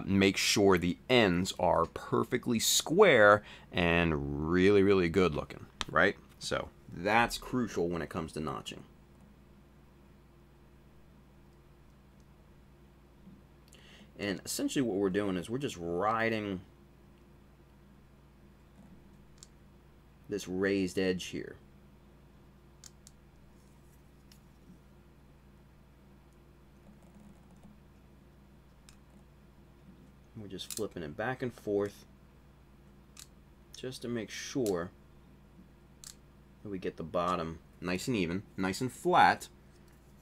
make sure the ends are perfectly square and really, really good looking, right? So that's crucial when it comes to notching. And essentially what we're doing is we're just riding this raised edge here. We're just flipping it back and forth just to make sure that we get the bottom nice and even, nice and flat,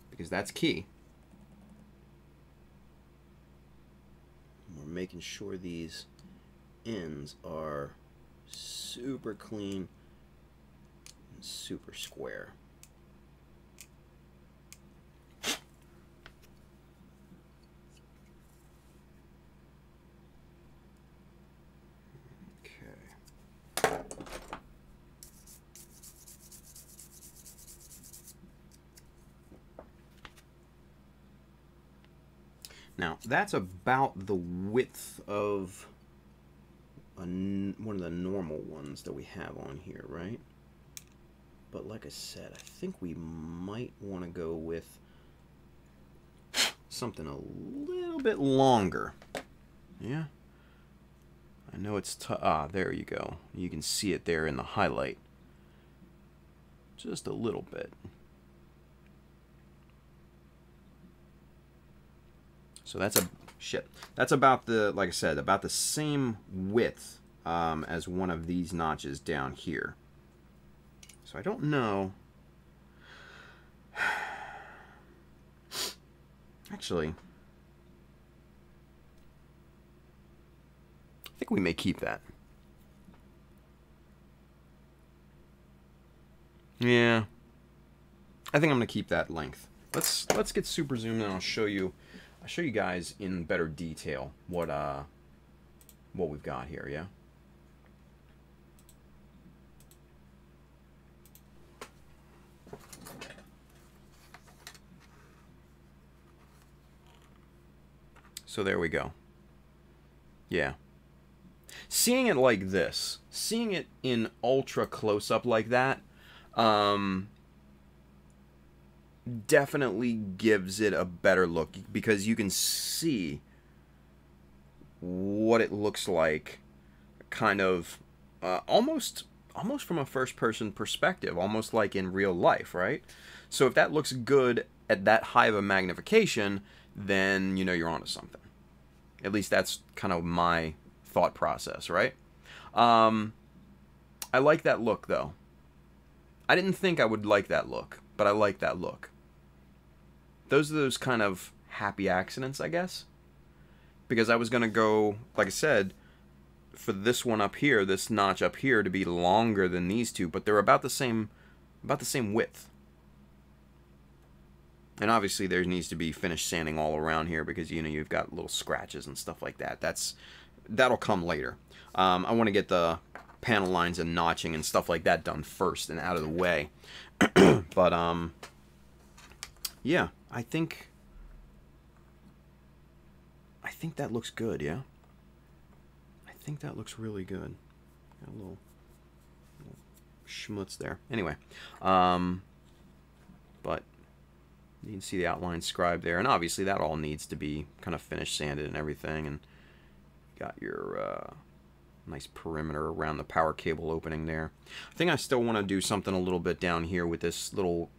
because that's key. We're making sure these ends are super clean and super square. Okay. Now, that's about the width of one of the normal ones that we have on here, right? But like I said, I think we might want to go with something a little bit longer. Yeah? I know it's there you go. You can see it there in the highlight. Just a little bit. So that's about the, like I said, about the same width as one of these notches down here. So I don't know. Actually, I think we may keep that. Yeah. I think I'm gonna keep that length. Let's get super zoomed and I'll show you guys in better detail what we've got here, yeah? So there we go. Yeah. Seeing it like this, seeing it in ultra close-up like that, definitely gives it a better look, because you can see what it looks like, kind of almost from a first-person perspective, almost like in real life, right? So if that looks good at that high of a magnification, then you know you're onto something. At least that's kind of my thought process, right? I like that look, though. I didn't think I would like that look, but I like that look. Those are those kind of happy accidents, I guess. Because I was going to go, like I said, for this one up here, this notch up here, to be longer than these two, but they're about the same width. And obviously there needs to be finished sanding all around here, because you know you've got little scratches and stuff like that. That'll come later. I want to get the panel lines and notching and stuff like that done first and out of the way. But yeah, I think that looks good, yeah? I think that looks really good. Got a little schmutz there. Anyway, but you can see the outline scribed there, and obviously that all needs to be kind of finished sanded and everything, and got your nice perimeter around the power cable opening there. I think I still want to do something a little bit down here with this little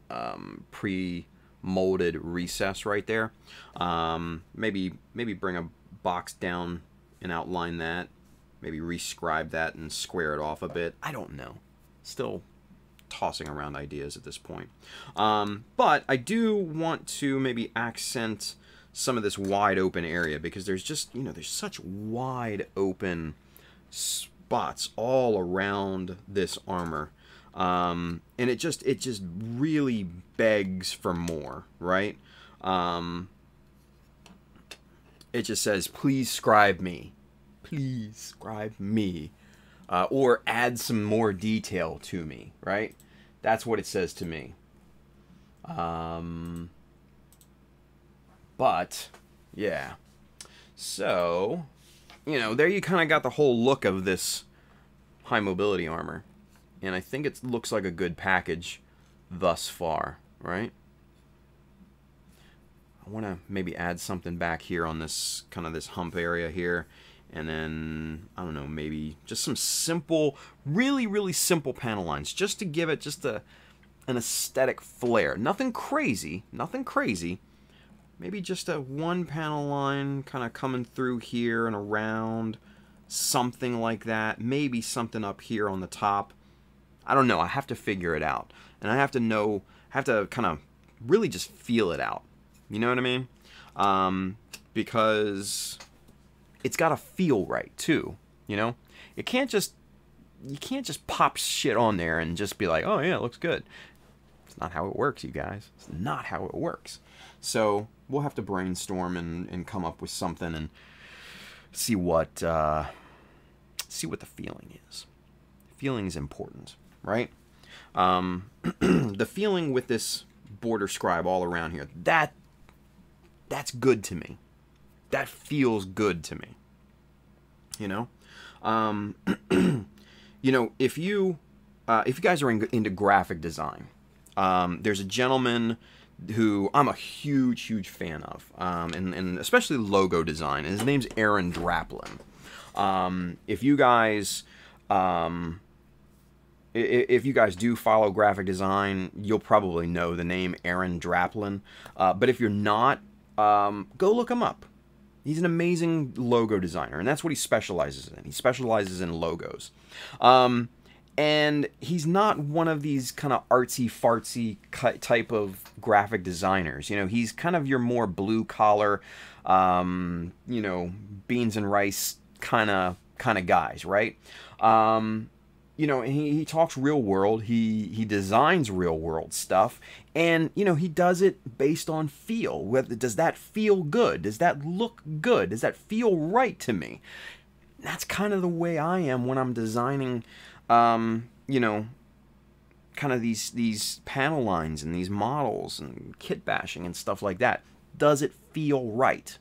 pre-molded recess right there. Maybe bring a box down and outline that. Maybe rescribe that and square it off a bit. I don't know. Still tossing around ideas at this point. But I do want to maybe accent some of this wide open area, because there's just, you know, there's such wide open spots all around this armor. And it just really begs for more, right? It just says, please scribe me. Please scribe me. Or add some more detail to me, right? That's what it says to me. But, yeah. So, you know, there you kind of got the whole look of this high mobility armor. And I think it looks like a good package thus far, right? I want to maybe add something back here on this, kind of this hump area here. And then, I don't know, maybe just some simple, really, really simple panel lines. Just to give it just an aesthetic flair. Nothing crazy, nothing crazy. Maybe just a one panel line kind of coming through here and around. Something like that. Maybe something up here on the top. I don't know. I have to figure it out. And I have to know, have to kind of really just feel it out. You know what I mean? Because it's got to feel right too, you know? You can't just pop shit on there and just be like, oh yeah, it looks good. It's not how it works, you guys. It's not how it works. So we'll have to brainstorm and come up with something and see what the feeling is. Feeling is important, right? The feeling with this border scribe all around here, that's good to me. That feels good to me. You know, you know, if you guys are into graphic design, there's a gentleman who I'm a huge fan of, and especially logo design. And his name's Aaron Draplin. If you guys do follow graphic design, you'll probably know the name Aaron Draplin. But if you're not, go look him up. He's an amazing logo designer, and that's what he specializes in. He specializes in logos. And he's not one of these kind of artsy-fartsy type of graphic designers. You know, he's kind of your more blue-collar, you know, beans and rice kind of guys, right? You know, he talks real world. He designs real world stuff, and you know, he does it based on feel. Whether does that feel good? Does that look good? Does that feel right to me? That's kind of the way I am when I'm designing, you know, kind of these panel lines and these models and kit bashing and stuff like that. Does it feel right?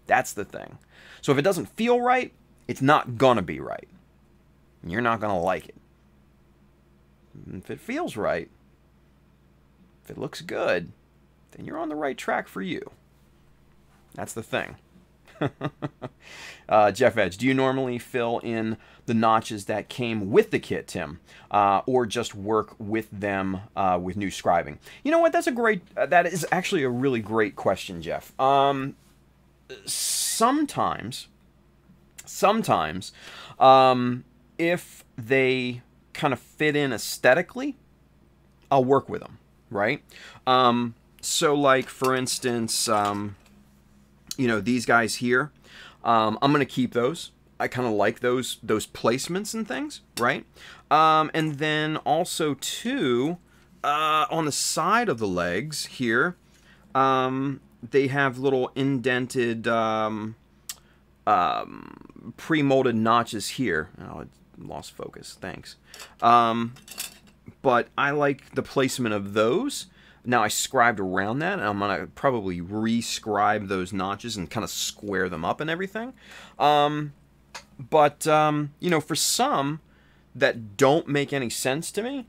That's the thing. So if it doesn't feel right, it's not gonna be right. You're not going to like it. If it feels right, if it looks good, then you're on the right track for you. That's the thing. Jeff Edge, do you normally fill in the notches that came with the kit, Tim? Or just work with them with new scribing? You know what? That is actually a really great question, Jeff. Sometimes, if they kind of fit in aesthetically, I'll work with them, right? So like, for instance, you know, these guys here, I'm going to keep those. I kind of like those placements and things, right? And then also, too, on the side of the legs here, they have little indented pre-molded notches here. Oh, it lost focus. Thanks. But I like the placement of those. Now I scribed around that, and I'm gonna probably re-scribe those notches and kind of square them up and everything. But you know, for some that don't make any sense to me,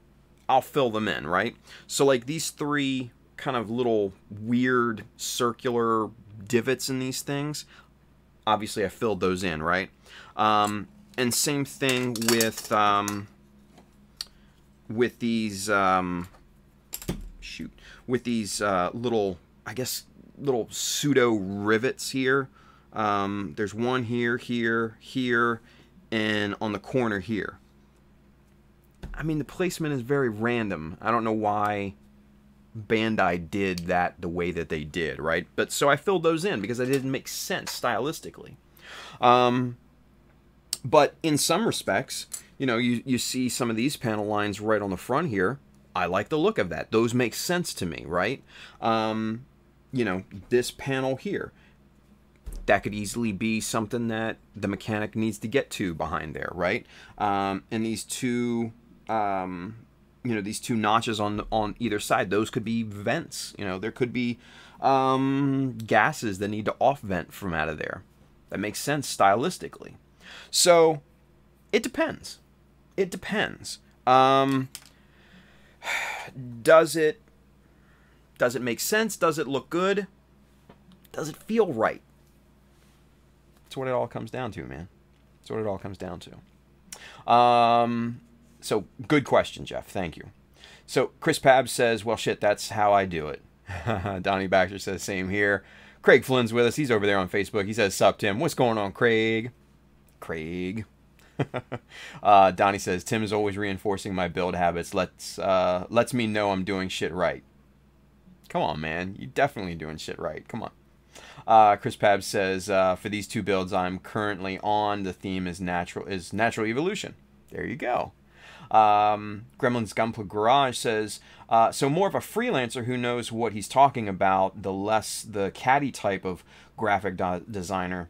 I'll fill them in, right? So like these three kind of little weird circular divots in these things, obviously I filled those in, right? And same thing with these with these little, I guess, little pseudo rivets here. There's one here, here, and on the corner here. I mean, the placement is very random. I don't know why Bandai did that the way that they did, right? But so I filled those in because they didn't make sense stylistically. But in some respects, you know, you see some of these panel lines right on the front here. I like the look of that. Those make sense to me, right? You know, this panel here, that could easily be something that the mechanic needs to get to behind there, right? And these two, you know, these two notches on either side, those could be vents. You know, there could be gases that need to off vent from out of there. That makes sense stylistically. So it depends. It depends. Does it make sense? Does it look good? Does it feel right? That's what it all comes down to, man. That's what it all comes down to. So good question, Jeff. Thank you. So Chris Pab says, well, shit, that's how I do it. Donnie Baxter says, same here. Craig Flynn's with us. He's over there on Facebook. He says, sup, Tim. What's going on, Craig? Craig. Donnie says, Tim is always reinforcing my build habits. Lets me know I'm doing shit right. Come on, man. You're definitely doing shit right. Come on. Chris Pab says, for these two builds I'm currently on, the theme is natural evolution. There you go. Gremlin's Gunpla Garage says, so more of a freelancer who knows what he's talking about, the less the catty type of graphic designer.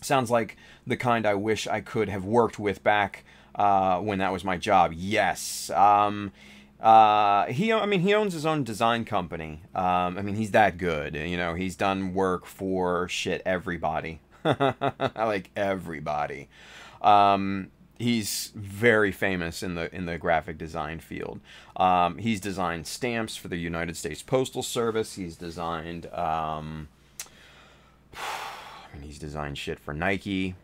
Sounds like the kind I wish I could have worked with back when that was my job. Yes. I mean, he owns his own design company. I mean, he's that good. You know, he's done work for shit everybody. Like everybody. He's very famous in the graphic design field. He's designed stamps for the United States Postal Service. He's designed he's designed shit for Nike.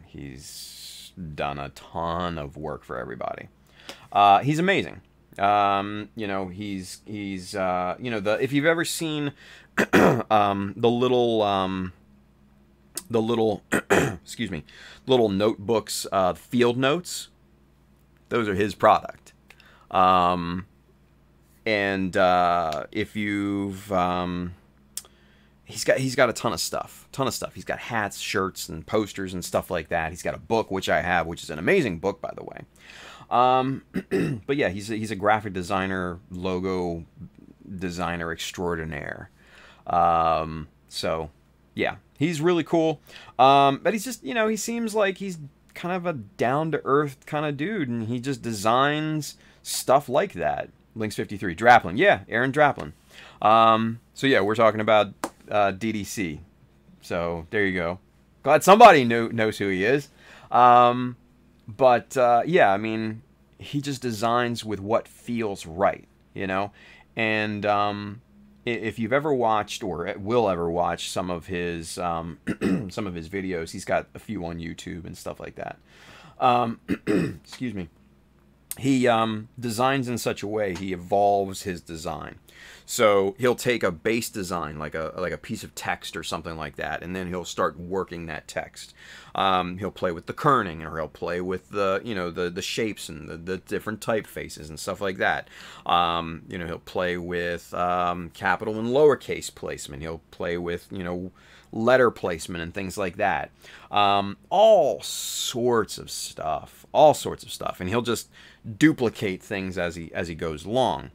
He's done a ton of work for everybody. He's amazing. You know, he's you know, if you've ever seen the little excuse me, little notebooks, field notes, those are his product. And if you've he's got a ton of stuff. He's got hats, shirts, and posters and stuff like that. He's got a book, which I have, which is an amazing book, by the way. But yeah, he's a graphic designer, logo designer extraordinaire. So yeah, he's really cool. But he's just, you know, he seems like he's kind of a down-to-earth kind of dude, and he just designs stuff like that. Links53, Draplin. Yeah, Aaron Draplin. So yeah, we're talking about DDC. So there you go. Glad somebody knows who he is. But yeah, I mean, he just designs with what feels right, you know? And if you've ever watched or will ever watch some of his videos, he's got a few on YouTube and stuff like that. Excuse me. He designs in such a way, he evolves his design. So he'll take a base design, like a piece of text or something like that, and then he'll start working that text. He'll play with the kerning, or he'll play with the, you know, the shapes and the different typefaces and stuff like that. You know, he'll play with capital and lowercase placement. He'll play with, you know, letter placement and things like that. All sorts of stuff. And he'll just duplicate things as he goes along.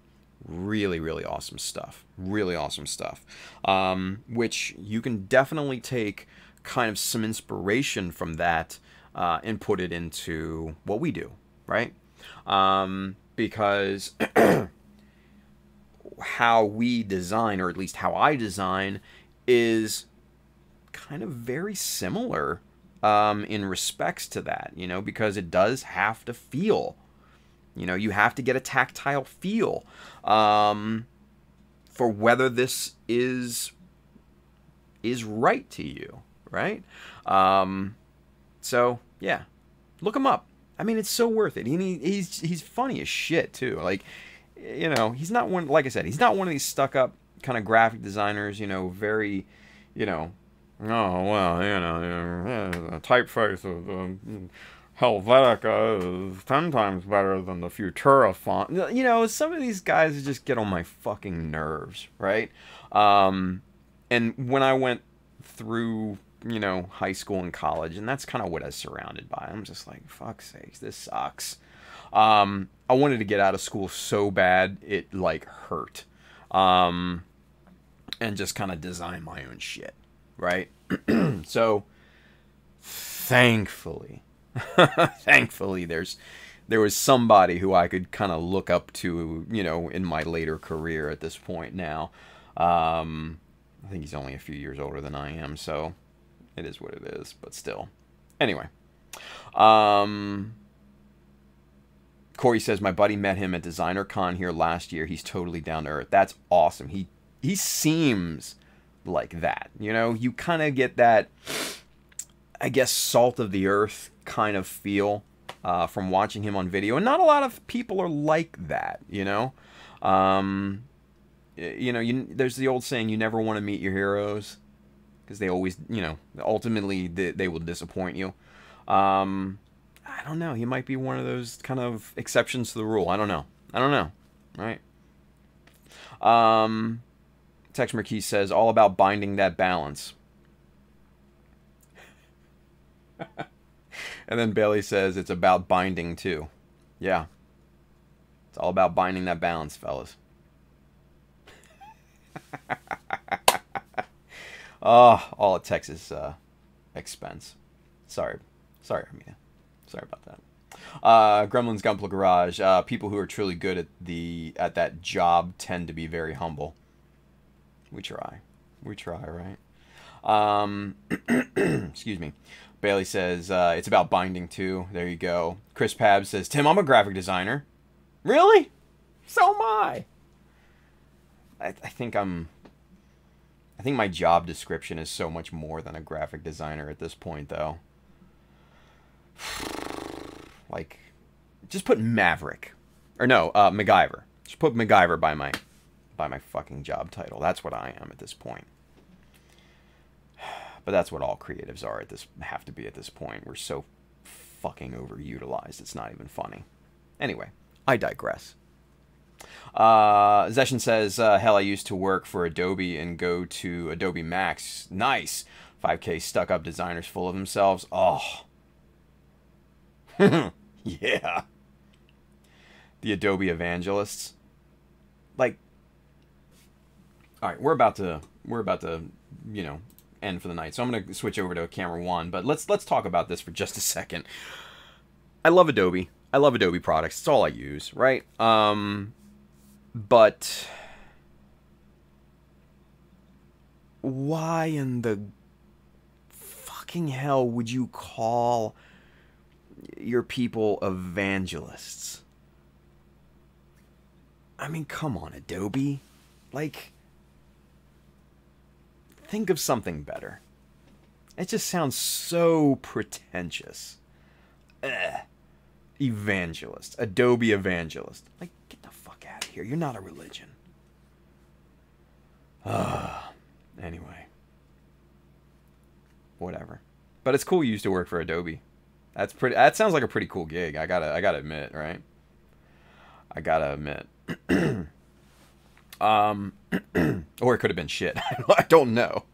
Really, really awesome stuff. Really awesome stuff. Which you can definitely take kind of some inspiration from that and put it into what we do, right? Because how we design, or at least how I design, is kind of very similar in respects to that, you know, because it does have to feel. You know, you have to get a tactile feel for whether this is right to you, right? So yeah, look him up. I mean, it's so worth it. He's funny as shit too. Like, you know, he's not one. Like I said, he's not one of these stuck-up kind of graphic designers. You know, very, you know. Oh well, you know, typeface of Helvetica is 10 times better than the Futura font. You know, some of these guys just get on my fucking nerves, right? And when I went through, you know, high school and college, and that's kind of what I was surrounded by, I'm just like, fuck's sakes, this sucks. I wanted to get out of school so bad, it, like, hurt. And just kind of design my own shit, right? So, thankfully, there was somebody who I could kind of look up to, you know, in my later career at this point now. I think he's only a few years older than I am, so it is what it is, but still. Anyway. Corey says, my buddy met him at Designer Con here last year. He's totally down to earth. That's awesome. He seems like that, you know? You kind of get that, I guess, salt of the earth kind of feel from watching him on video. And not a lot of people are like that, you know? You know, there's the old saying, you never want to meet your heroes. Because they always, you know, ultimately they will disappoint you. I don't know. He might be one of those kind of exceptions to the rule. I don't know. Right? Tex Marquis says, all about binding that balance. And then Bailey says, it's about binding too. Yeah. It's all about binding that balance, fellas. Oh, all at Texas expense. Sorry, Armina. Sorry about that. Gremlin's Gunpla Garage. People who are truly good at that job tend to be very humble. We try, right? Excuse me. Bailey says it's about binding too. There you go. Chris Pab says, Tim, I'm a graphic designer. Really? So am I. I think my job description is so much more than a graphic designer at this point, though. Like, just put Maverick. Or no, MacGyver. Just put MacGyver by my fucking job title. That's what I am at this point. But that's what all creatives have to be at this point. We're so fucking overutilized, it's not even funny. Anyway, I digress. Zeshin says, hell, I used to work for Adobe and go to Adobe Max. Nice. 5K stuck-up designers full of themselves. Oh. Yeah. The Adobe evangelists. Like, alright, we're about to, you know, end for the night. So I'm going to switch over to camera one, but let's talk about this for just a second. I love Adobe. I love Adobe products. It's all I use, right? But why in the fucking hell would you call your people evangelists? I mean, come on, Adobe. Like, think of something better. It just sounds so pretentious. Ugh. Evangelist. Adobe evangelist. Like, get the fuck out of here. You're not a religion. Anyway. Whatever. But it's cool you used to work for Adobe. That sounds like a pretty cool gig. I gotta admit, right? I gotta admit. Or it could have been shit. I don't know.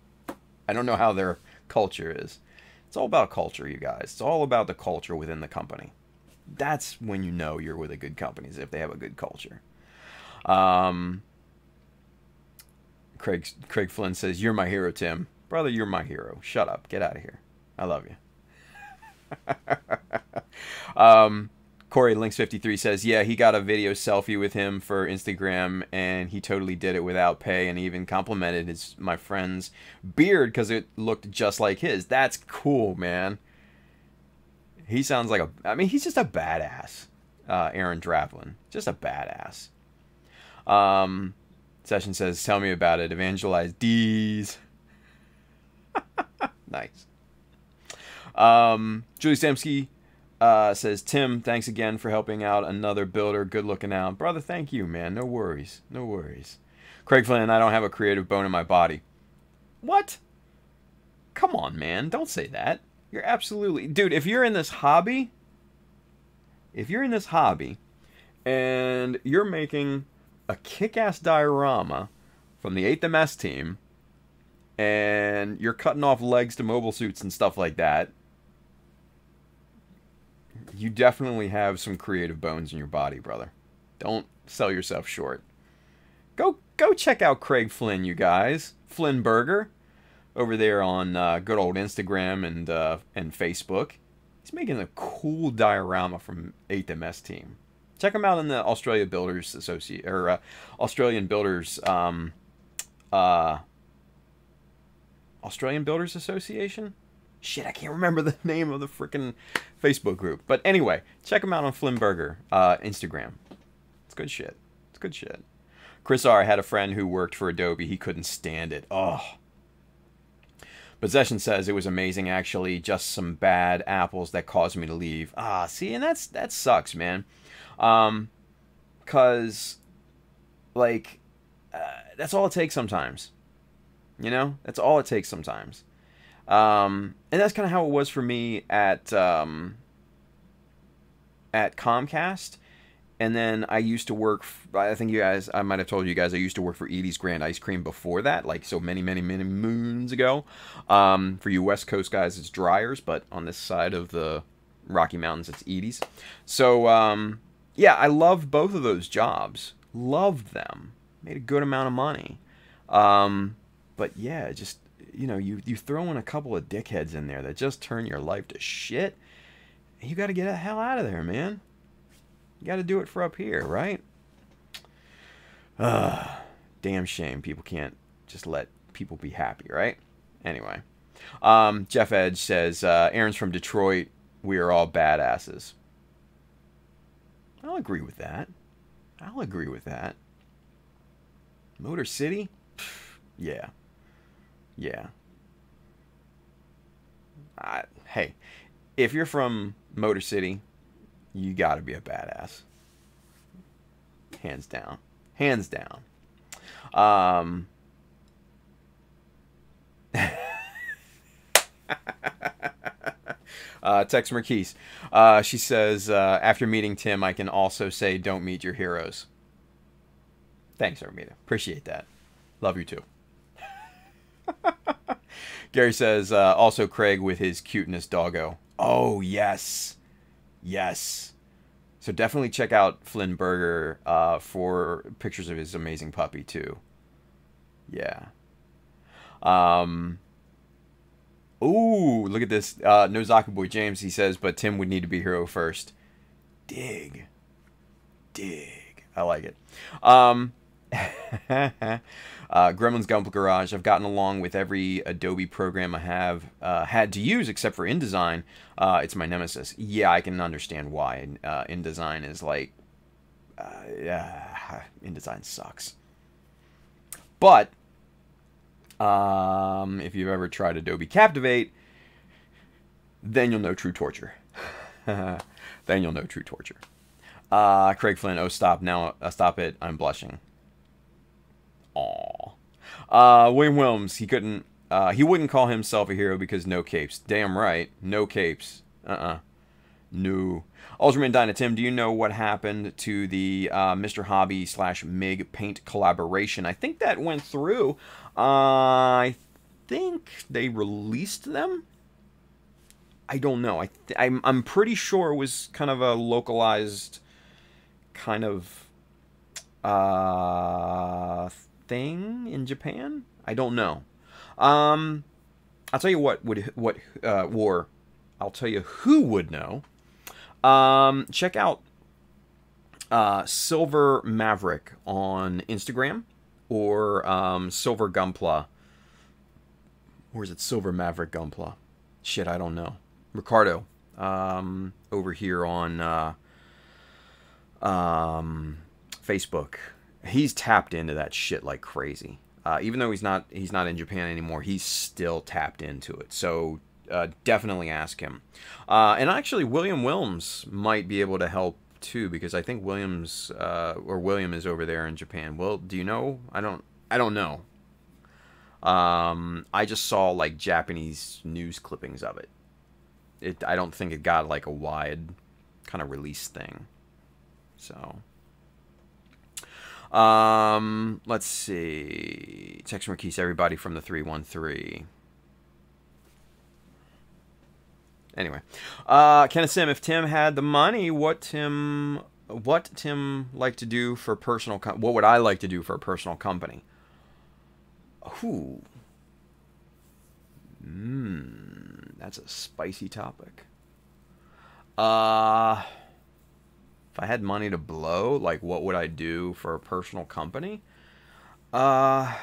I don't know how their culture is. It's all about culture, you guys. It's all about the culture within the company. That's when you know you're with a good company, is if they have a good culture. Craig Flynn says, you're my hero, Tim. Brother, you're my hero. Shut up. Get out of here. I love you. Corey Links53 says, yeah, he got a video selfie with him for Instagram, and he totally did it without pay, and even complimented my friend's beard because it looked just like his. That's cool, man. He sounds like he's just a badass. Aaron Draplin. Just a badass. Session says, tell me about it. Evangelize D's. Nice. Julie Samsky says, Tim, thanks again for helping out another builder. Good looking out. Brother, thank you, man. No worries. No worries. Craig Flynn, I don't have a creative bone in my body. What? Come on, man. Don't say that. You're absolutely... Dude, if you're in this hobby, if you're in this hobby and you're making a kick-ass diorama from the 8th MS team and you're cutting off legs to mobile suits and stuff like that, you definitely have some creative bones in your body, brother. Don't sell yourself short. Go check out Craig Flynn, you guys. Flynn Burger, over there on good old Instagram and Facebook. He's making a cool diorama from 8th MS team. Check him out in the Australian Builders Association. Shit, I can't remember the name of the freaking Facebook group. But anyway, check him out on Flynn Burger Instagram. It's good shit. It's good shit. Chris R. had a friend who worked for Adobe. He couldn't stand it. Oh. Possession says it was amazing, actually. Just some bad apples that caused me to leave. See, and that sucks, man. 'Cause, like, that's all it takes sometimes. You know? That's all it takes sometimes. And that's kind of how it was for me at Comcast. And then I used to work, I might have told you guys, I used to work for Edie's Grand Ice Cream before that, like so many moons ago. For you West Coast guys, it's Dryers, but on this side of the Rocky Mountains, it's Edie's. So, yeah, I loved both of those jobs. Loved them. Made a good amount of money. But yeah, just, you know, you throw in a couple of dickheads in there that just turn your life to shit. You got to get the hell out of there, man. You got to do it for up here, right? Damn shame people can't just let people be happy, right? Anyway. Jeff Edge says, Aaron's from Detroit. We are all badasses. I'll agree with that. I'll agree with that. Motor City? Yeah. Yeah. Hey, if you're from Motor City, you gotta be a badass. Hands down. Hands down. Tex Marquise. She says, after meeting Tim, I can also say don't meet your heroes. Thanks, Armida. Appreciate that. Love you too. Gary says, also Craig with his cuteness doggo. Oh, yes. Yes. So definitely check out Flynn Burger for pictures of his amazing puppy too. Yeah. Ooh, look at this. No Zaku Boy James, he says, but Tim would need to be hero first. Dig. Dig. I like it. Gremlin's Gump Garage. I've gotten along with every Adobe program I have had to use except for InDesign. It's my nemesis. Yeah, I can understand why. InDesign is like... InDesign sucks. But, if you've ever tried Adobe Captivate, then you'll know true torture. Then you'll know true torture. Craig Flynn, oh stop now, stop it, I'm blushing. Aww. William Wilms, he wouldn't call himself a hero because no capes. Damn right, no capes. No. Ultraman Dyna Tim, do you know what happened to the Mr. Hobby / MIG paint collaboration? I think that went through. I think they released them. I don't know. I'm pretty sure it was kind of a localized kind of thing in Japan. I don't know. I'll tell you War. I'll tell you who would know. Check out Silver Maverick on Instagram or Silver Gunpla. Or is it Silver Maverick Gunpla? Shit, I don't know. Ricardo over here on Facebook. He's tapped into that shit like crazy. Even though he's not in Japan anymore, he's still tapped into it. So definitely ask him. And actually, William Wilms might be able to help too, because I think William is over there in Japan. Well, do you know? I don't know. I just saw like Japanese news clippings of it. I don't think it got like a wide kind of release thing. So, let's see. Text Marquise, everybody from the 313. Anyway, Kenneth Sim, if Tim had the money, what Tim like to do for personal? What would I like to do for a personal company? Ooh, that's a spicy topic. If I had money to blow, like, what would I do for a personal company? I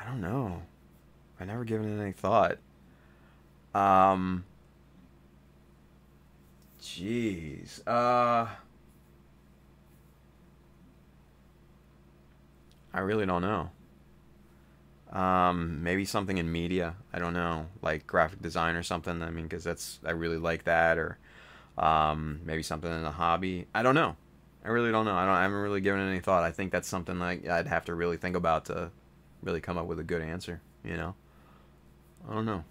don't know. I never given it any thought. Jeez. I really don't know. Maybe something in media. I don't know, like graphic design or something. I mean, because I really like that. Or maybe something in a hobby. I don't know. I really don't know. I haven't really given it any thought. I think that's something like I'd have to really think about to really come up with a good answer. You know. I don't know.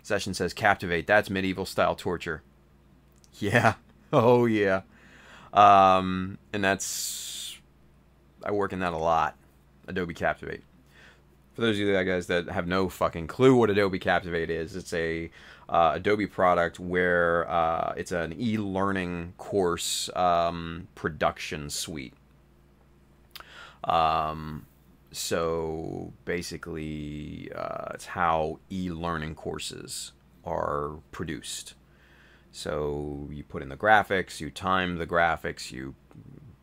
Session says captivate. That's medieval style torture. Yeah. Oh yeah. And that's, I work in that a lot. Adobe Captivate. For those of you guys that have no fucking clue what Adobe Captivate is, it's a Adobe product where it's an e-learning course production suite. So basically, it's how e-learning courses are produced. So you put in the graphics, you time the graphics, you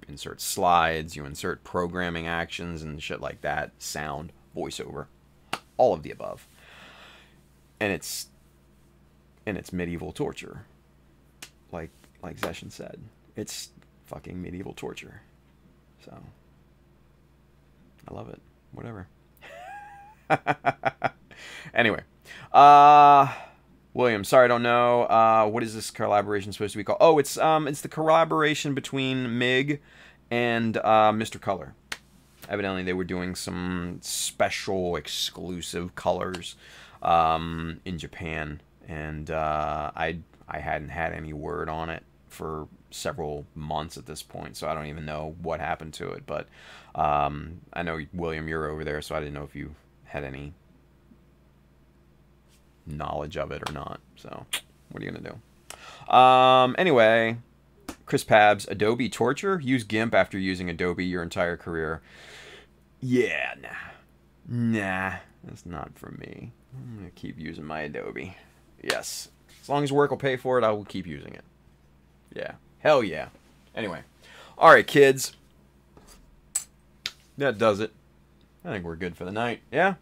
insert slides, you insert programming actions and shit like that, sound, voiceover, all of the above. And it's medieval torture. Like Session said. It's fucking medieval torture. So I love it. Whatever. Anyway. William, sorry, I don't know. What is this collaboration supposed to be called? Oh, it's the collaboration between MIG and Mr. Color. Evidently, they were doing some special exclusive colors in Japan, and I hadn't had any word on it for several months at this point, so I don't even know what happened to it. But I know, William, you're over there, so I didn't know if you had any knowledge of it or not. So what are you gonna do? Anyway, Chris Pabs, Adobe torture? Use GIMP after using Adobe your entire career. Yeah, nah, that's not for me. I'm gonna keep using my Adobe. Yes, as long as work will pay for it, I will keep using it. Yeah, hell yeah. Anyway, all right, kids, that does it. I think we're good for the night. Yeah.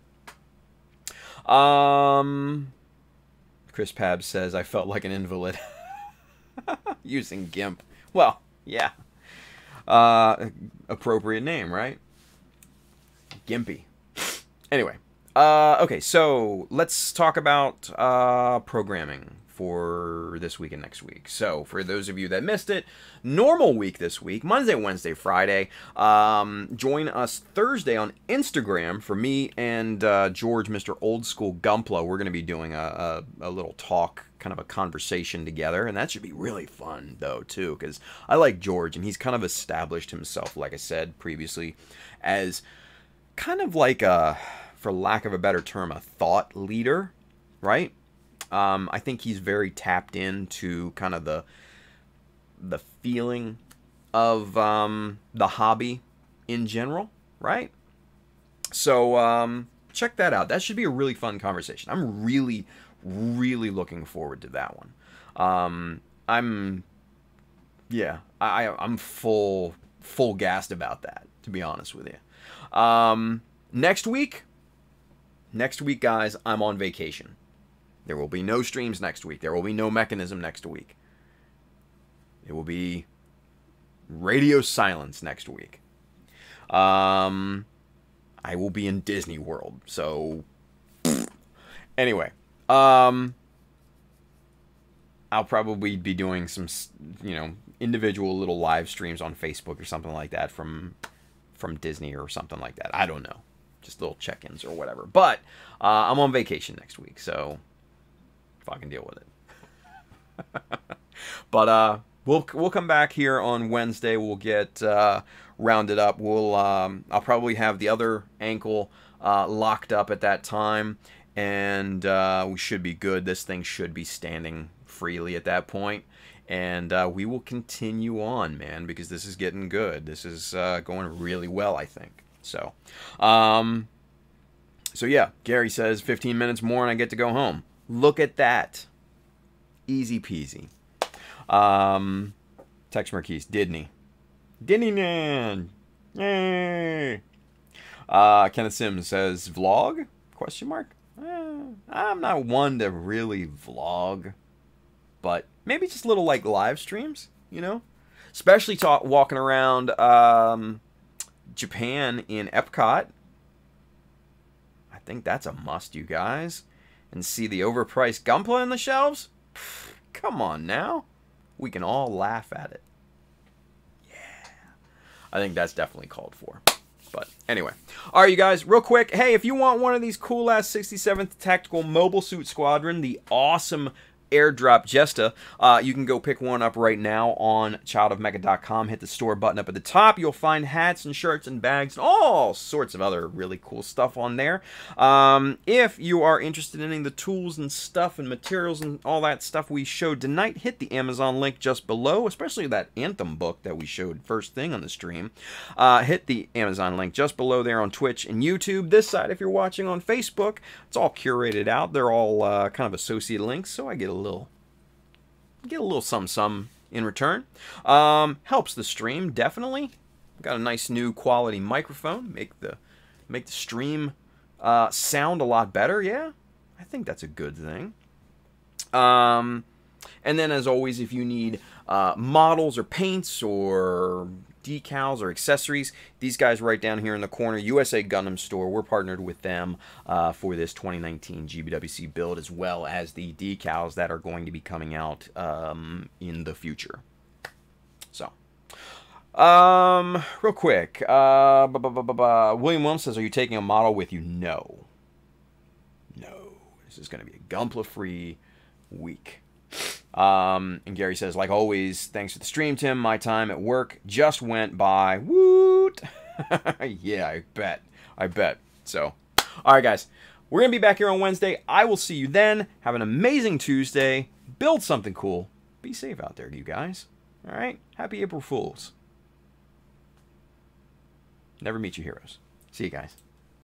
Chris Pabs says, I felt like an invalid using GIMP. Well, yeah. Appropriate name, right? Gimpy. Anyway. Okay, so let's talk about programming for this week and next week. So, for those of you that missed it, normal week this week, Monday, Wednesday, Friday. Join us Thursday on Instagram for me and George, Mr. Old School Gumpla. We're going to be doing a little talk, kind of a conversation together, and that should be really fun, though, too, because I like George, and he's kind of established himself, like I said previously, as kind of like a, for lack of a better term, a thought leader, right? I think he's very tapped into kind of the feeling of the hobby in general, right? So check that out. That should be a really fun conversation. I'm really, really looking forward to that one. I'm full gassed about that, to be honest with you. Next week, guys, I'm on vacation. There will be no streams next week. There will be no mechanism next week. It will be radio silence next week. I will be in Disney World. So, anyway. I'll probably be doing some, individual little live streams on Facebook or something like that from Disney or something like that. I don't know. just little check-ins or whatever. But I'm on vacation next week, so fucking deal with it. But we'll come back here on Wednesday. We'll get rounded up. I'll probably have the other ankle locked up at that time, and we should be good. This thing should be standing freely at that point, and we will continue on, man, because this is getting good. This is going really well, I think. So yeah, Gary says 15 minutes more and I get to go home. Look at that. Easy peasy. Tex Marquise, Didn't he, man? Yay. Kenneth Sims says, vlog? Question mark? I'm not one to really vlog, but maybe just little like live streams, you know? Especially walking around Japan in Epcot. I think that's a must, you guys. And see the overpriced Gunpla in the shelves? Pfft, come on now. We can all laugh at it. Yeah. I think that's definitely called for. But anyway. Alright, you guys, real quick. Hey, if you want one of these cool-ass 67th Tactical Mobile Suit Squadron, the awesome airdrop Jesta, you can go pick one up right now on childofmecha.com. Hit the store button up at the top. You'll find hats and shirts and bags and all sorts of other really cool stuff on there. If you are interested in any of the tools and stuff and materials and all that stuff we showed tonight, hit the Amazon link just below, especially that Anthem book that we showed first thing on the stream. Hit the Amazon link just below there on Twitch and YouTube. This side, if you're watching on Facebook, it's all curated out. They're all kind of associated links, so I get a little some in return. Helps the stream, definitely. Got a nice new quality microphone, make the stream sound a lot better. Yeah, I think that's a good thing. And then, as always, if you need models or paints or decals or accessories, these guys right down here in the corner, USA Gundam Store, we're partnered with them for this 2019 GBWC build, as well as the decals that are going to be coming out in the future. So, real quick, William Williams says, are you taking a model with you? No. This is going to be a Gunpla-free week. And Gary says, like always, thanks for the stream, Tim. My time at work just went by. Woot! Yeah, I bet. So, alright, guys. We're going to be back here on Wednesday. I will see you then. Have an amazing Tuesday. Build something cool. Be safe out there, you guys. Alright? Happy April Fools. Never meet your heroes. See you guys.